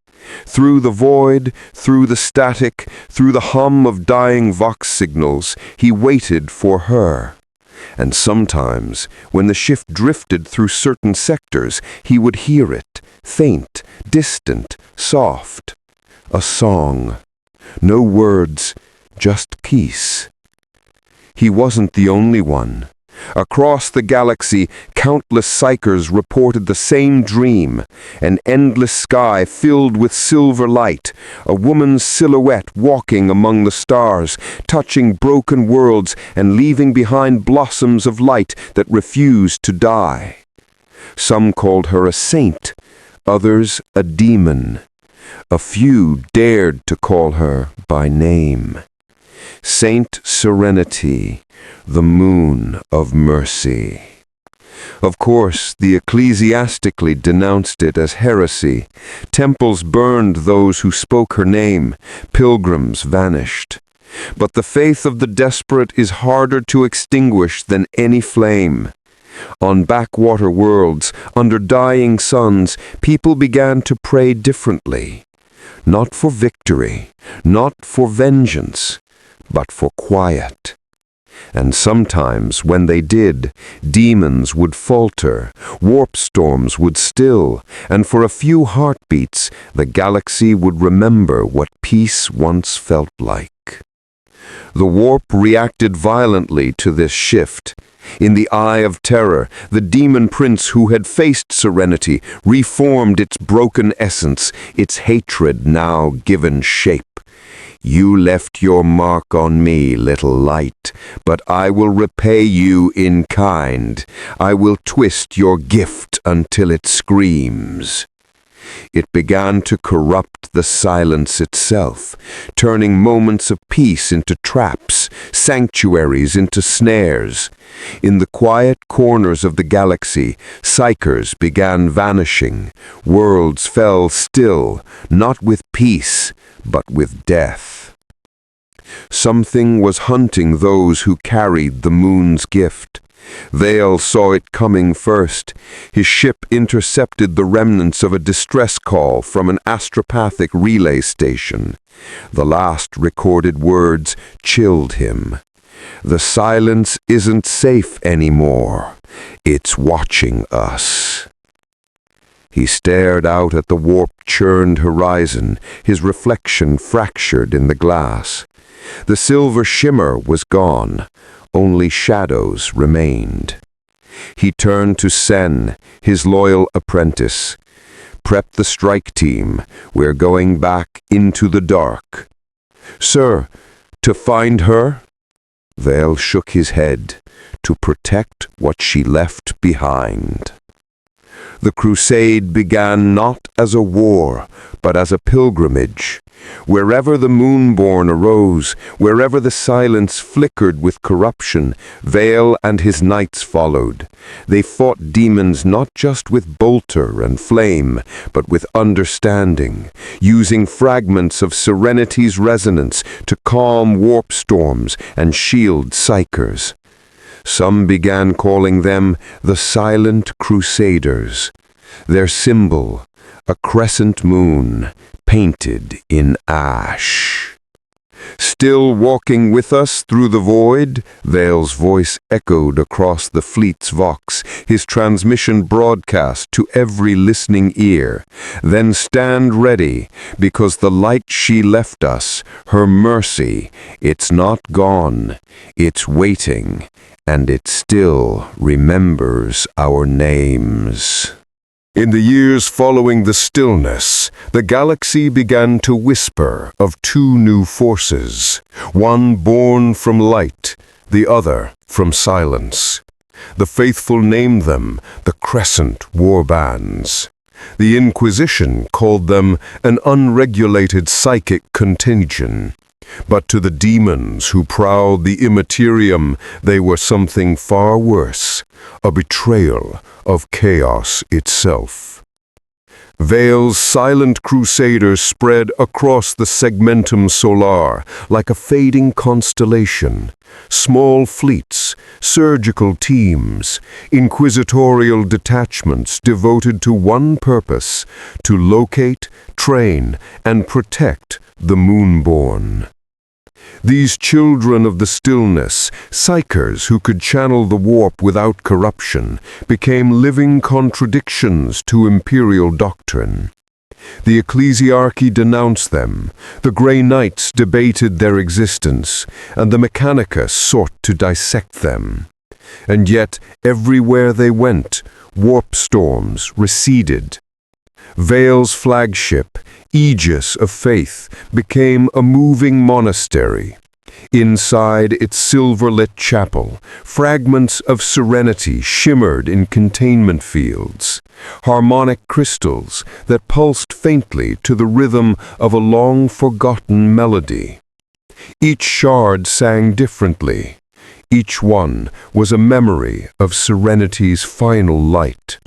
Through the void, through the static, through the hum of dying vox signals, he waited for her. And sometimes, when the shift drifted through certain sectors, he would hear it, faint, distant, soft. A song. No words, just peace. He wasn't the only one. Across the galaxy, countless Psykers reported the same dream, an endless sky filled with silver light, a woman's silhouette walking among the stars, touching broken worlds and leaving behind blossoms of light that refused to die. Some called her a saint, others a demon. A few dared to call her by name. Saint Serenity, the moon of mercy. Of course, the ecclesiastically denounced it as heresy. Temples burned those who spoke her name. Pilgrims vanished. But the faith of the desperate is harder to extinguish than any flame. On backwater worlds, under dying suns, people began to pray differently. Not for victory, not for vengeance, but for quiet. And sometimes, when they did, demons would falter, warp storms would still, and for a few heartbeats, the galaxy would remember what peace once felt like. The warp reacted violently to this shift. In the eye of terror, the demon prince who had faced Serenity reformed its broken essence, its hatred now given shape. You left your mark on me, little light, but I will repay you in kind. I will twist your gift until it screams. It began to corrupt the silence itself, turning moments of peace into traps, sanctuaries into snares. In the quiet corners of the galaxy, Psykers began vanishing. Worlds fell still, not with peace, but with death. Something was hunting those who carried the moon's gift. Vale saw it coming first. His ship intercepted the remnants of a distress call from an astropathic relay station. The last recorded words chilled him. The silence isn't safe anymore. It's watching us. He stared out at the warp-churned horizon, his reflection fractured in the glass. The silver shimmer was gone. Only shadows remained. He turned to Sen, his loyal apprentice. Prep the strike team. We're going back into the dark. Sir, to find her? Vale shook his head. To protect what she left behind. The crusade began not as a war, but as a pilgrimage. Wherever the moonborn arose, wherever the silence flickered with corruption, Vale and his knights followed. They fought demons not just with bolter and flame, but with understanding, using fragments of Serenity's resonance to calm warp storms and shield Psykers. Some began calling them the Silent Crusaders. Their symbol, a crescent moon, painted in ash. Still walking with us through the void, Vale's voice echoed across the fleet's vox, his transmission broadcast to every listening ear. Then stand ready, because the light she left us, her mercy, it's not gone, it's waiting, and it still remembers our names. In the years following the stillness, the galaxy began to whisper of two new forces, one born from light, the other from silence. The faithful named them the Crescent Warbands. The Inquisition called them an unregulated psychic contagion. But to the demons who prowled the immaterium, they were something far worse, a betrayal of chaos itself. Vale's silent crusaders spread across the segmentum solar like a fading constellation. Small fleets, surgical teams, inquisitorial detachments devoted to one purpose, to locate, train, and protect the Moonborn. These children of the stillness, Psykers who could channel the warp without corruption, became living contradictions to imperial doctrine. The ecclesiarchy denounced them, the Grey Knights debated their existence, and the Mechanicus sought to dissect them. And yet, everywhere they went, warp storms receded. Vale's flagship, Aegis of Faith, became a moving monastery. Inside its silver-lit chapel, fragments of serenity shimmered in containment fields, harmonic crystals that pulsed faintly to the rhythm of a long-forgotten melody. Each shard sang differently. Each one was a memory of serenity's final light.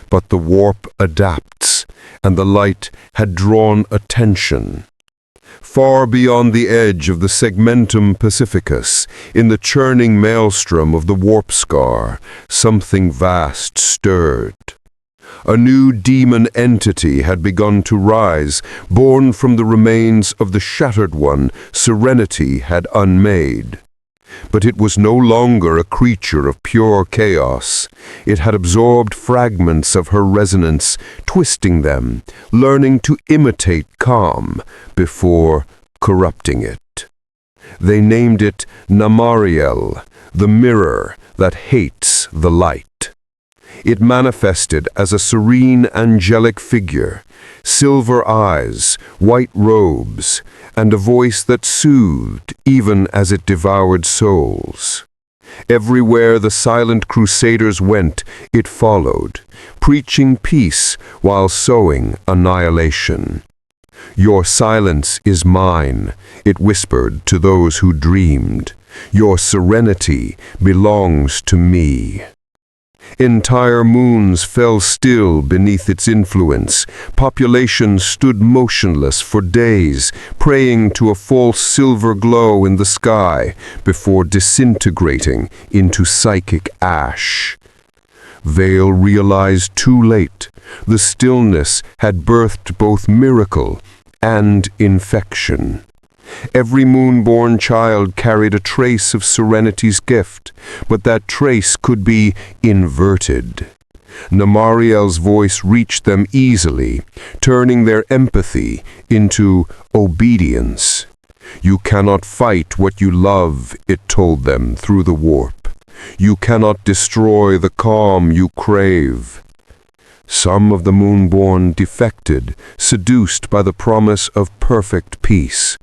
But the warp adapts, and the light had drawn attention. Far beyond the edge of the segmentum pacificus, in the churning maelstrom of the warp scar, something vast stirred. A new demon entity had begun to rise, born from the remains of the shattered one Serenity had unmade. But it was no longer a creature of pure chaos. It had absorbed fragments of her resonance, twisting them, learning to imitate calm before corrupting it. They named it Namariel, the mirror that hates the light. It manifested as a serene angelic figure, silver eyes, white robes, and a voice that soothed even as it devoured souls. Everywhere the silent crusaders went, it followed, preaching peace while sowing annihilation. "Your silence is mine," it whispered to those who dreamed. "Your serenity belongs to me." Entire moons fell still beneath its influence. Populations stood motionless for days, praying to a false silver glow in the sky before disintegrating into psychic ash. Vale realized too late the stillness had birthed both miracle and infection. Every moon-born child carried a trace of Serenity's gift, but that trace could be inverted. Namariel's voice reached them easily, turning their empathy into obedience. "You cannot fight what you love," it told them through the warp. "You cannot destroy the calm you crave." Some of the moon-born defected, seduced by the promise of perfect peace.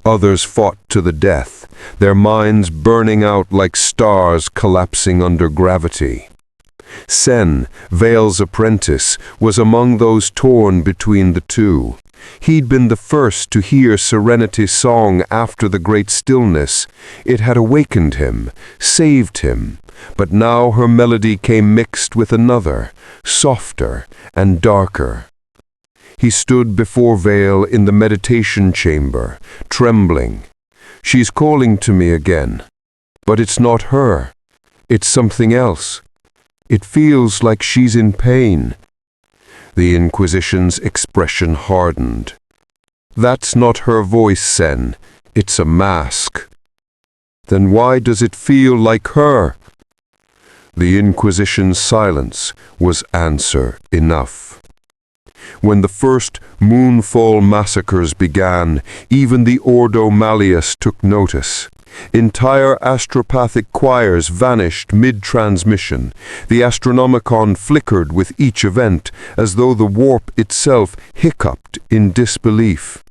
Others fought to the death, their minds burning out like stars collapsing under gravity. Sen, Vale's apprentice, was among those torn between the two. He'd been the first to hear Serenity's song after the great stillness. It had awakened him, saved him, but now her melody came mixed with another, softer and darker. He stood before Vale in the meditation chamber, trembling. "She's calling to me again. But it's not her. It's something else. It feels like she's in pain." The Inquisition's expression hardened. "That's not her voice, Sen. It's a mask." "Then why does it feel like her?" The Inquisition's silence was answer enough. When the first Moonfall massacres began, even the Ordo Malleus took notice. Entire astropathic choirs vanished mid-transmission. The Astronomicon flickered with each event, as though the warp itself hiccuped in disbelief.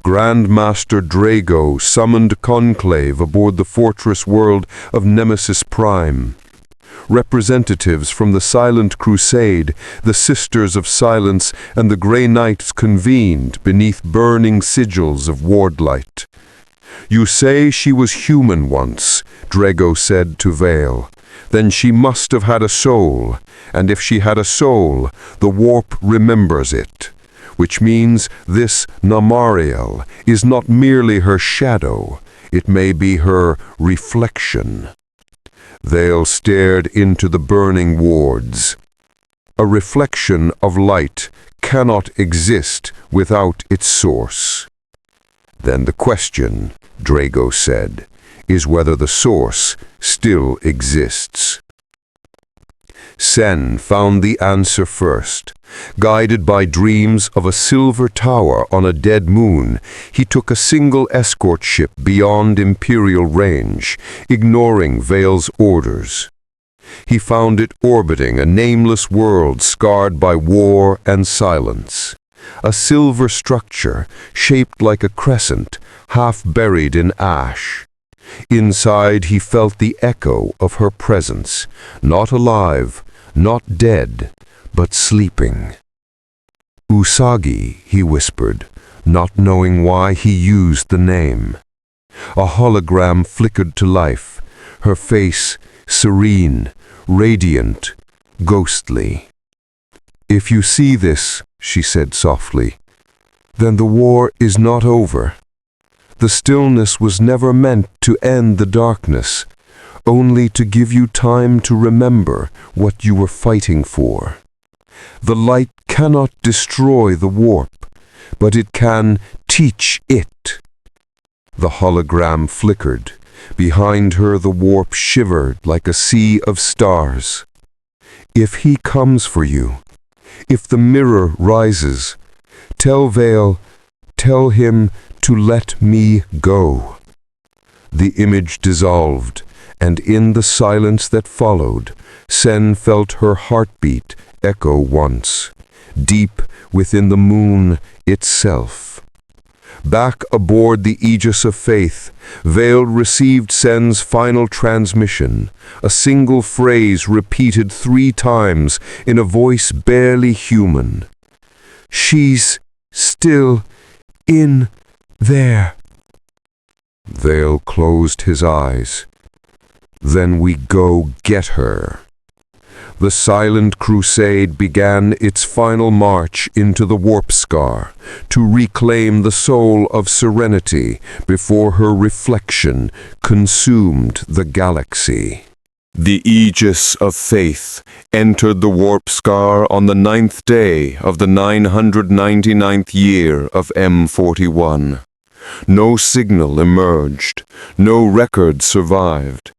Grandmaster Drago summoned conclave aboard the fortress world of Nemesis Prime. Representatives from the Silent Crusade, the Sisters of Silence, and the Grey Knights convened beneath burning sigils of wardlight. "You say she was human once," Drago said to Vale. "Then she must have had a soul, and if she had a soul, the warp remembers it. Which means this Namariel is not merely her shadow, it may be her reflection." Vale stared into the burning wards. A reflection of light cannot exist without its source. "Then the question," Drago said, "is whether the source still exists." Sen found the answer first. Guided by dreams of a silver tower on a dead moon, he took a single escort ship beyond Imperial range, ignoring Vale's orders. He found it orbiting a nameless world scarred by war and silence. A silver structure, shaped like a crescent, half buried in ash. Inside he felt the echo of her presence, not alive, not dead, but sleeping. "Usagi," he whispered, not knowing why he used the name. A hologram flickered to life, her face serene, radiant, ghostly. "If you see this," she said softly, "then the war is not over. The stillness was never meant to end the darkness, only to give you time to remember what you were fighting for. The light cannot destroy the warp, but it can teach it." The hologram flickered. Behind her the warp shivered like a sea of stars. "If he comes for you, if the mirror rises, tell Vale, tell him to let me go." The image dissolved, and in the silence that followed, Sen felt her heartbeat echo once, deep within the moon itself. Back aboard the Aegis of Faith, Vale received Sen's final transmission, a single phrase repeated 3 times in a voice barely human. "She's still in there." Vale closed his eyes. "Then we go get her." The Silent Crusade began its final march into the Warp Scar to reclaim the soul of serenity before her reflection consumed the galaxy. The Aegis of Faith entered the Warp Scar on the 9th day of the 999th year of M41. No signal emerged, no record survived.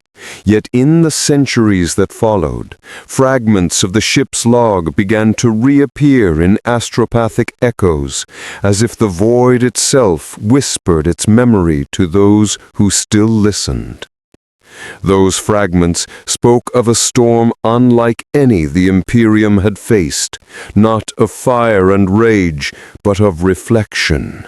Yet in the centuries that followed, fragments of the ship's log began to reappear in astropathic echoes, as if the void itself whispered its memory to those who still listened. Those fragments spoke of a storm unlike any the Imperium had faced, not of fire and rage, but of reflection.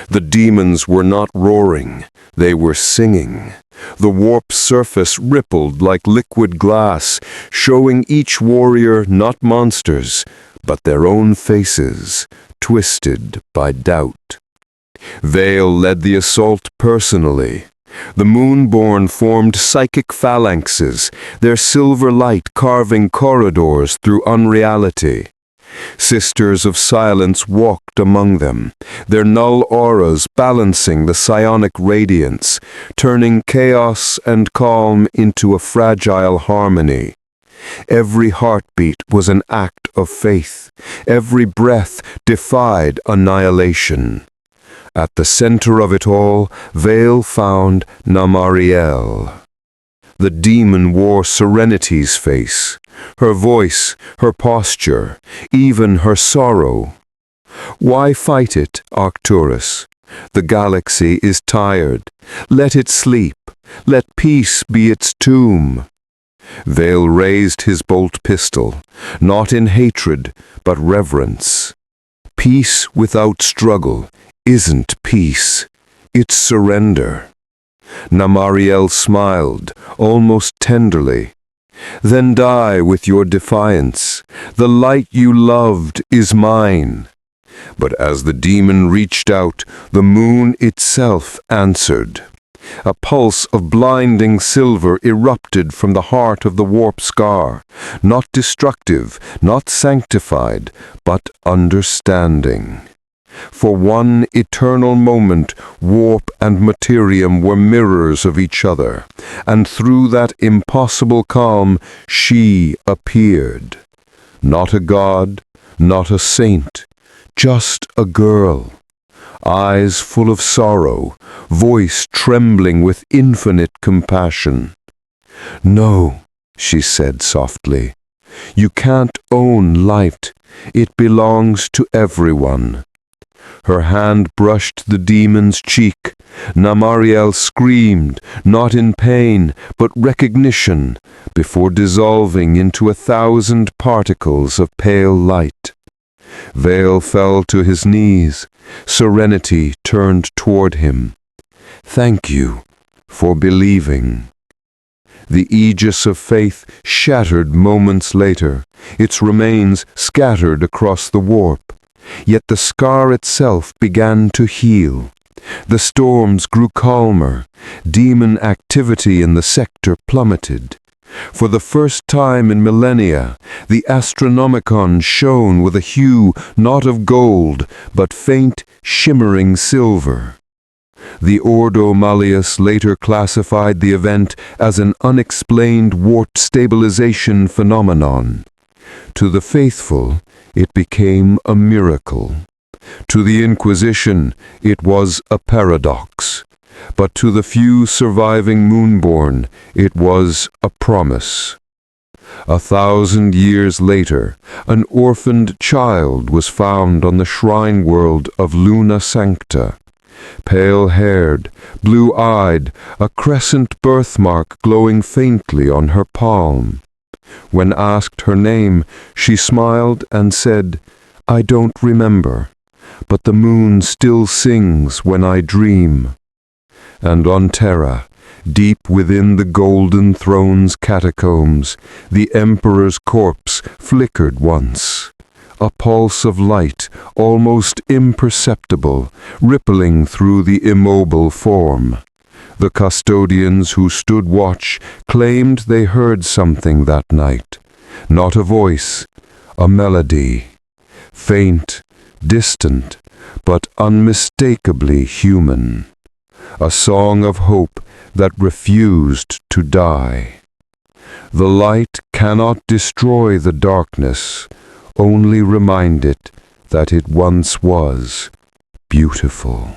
The demons were not roaring, they were singing. The warp surface rippled like liquid glass, showing each warrior not monsters, but their own faces, twisted by doubt. Vale led the assault personally. The Moonborn formed psychic phalanxes, their silver light carving corridors through unreality. Sisters of Silence walked among them, their null auras balancing the psionic radiance, turning chaos and calm into a fragile harmony. Every heartbeat was an act of faith. Every breath defied annihilation. At the center of it all, Vale found Namariel. The demon wore Serenity's face, her voice, her posture, even her sorrow. Why fight it, Arcturus? The galaxy is tired. Let it sleep. Let peace be its tomb." Vale raised his bolt pistol, not in hatred, but reverence. Peace without struggle isn't peace. It's surrender. Namariel smiled, almost tenderly. "Then die with your defiance. The light you loved is mine." But as the demon reached out, the moon itself answered. A pulse of blinding silver erupted from the heart of the warp scar, not destructive, not sanctified, but understanding. For one eternal moment, warp and materium were mirrors of each other, and through that impossible calm, she appeared. Not a god, not a saint, just a girl. Eyes full of sorrow, voice trembling with infinite compassion. "No," she said softly, "you can't own light. It belongs to everyone." Her hand brushed the demon's cheek. Namariel screamed, not in pain, but recognition, before dissolving into 1,000 particles of pale light. Vale fell to his knees. Serenity turned toward him. "Thank you for believing." The aegis of faith shattered moments later, its remains scattered across the warp. Yet the scar itself began to heal. The storms grew calmer. Demon activity in the sector plummeted. For the first time in millennia, the Astronomicon shone with a hue not of gold, but faint, shimmering silver. The Ordo Malleus later classified the event as an unexplained warp stabilization phenomenon. To the faithful, it became a miracle. To the Inquisition, it was a paradox. But to the few surviving Moonborn, it was a promise. 1,000 years later, an orphaned child was found on the shrine world of Luna Sancta. Pale-haired, blue-eyed, a crescent birthmark glowing faintly on her palm. When asked her name, she smiled and said, "I don't remember, but the moon still sings when I dream." And on Terra, deep within the Golden Throne's catacombs, the Emperor's corpse flickered once. A pulse of light, almost imperceptible, rippling through the immobile form. The custodians who stood watch claimed they heard something that night. Not a voice, a melody. Faint, distant, but unmistakably human. A song of hope that refused to die. The light cannot destroy the darkness, only remind it that it once was beautiful.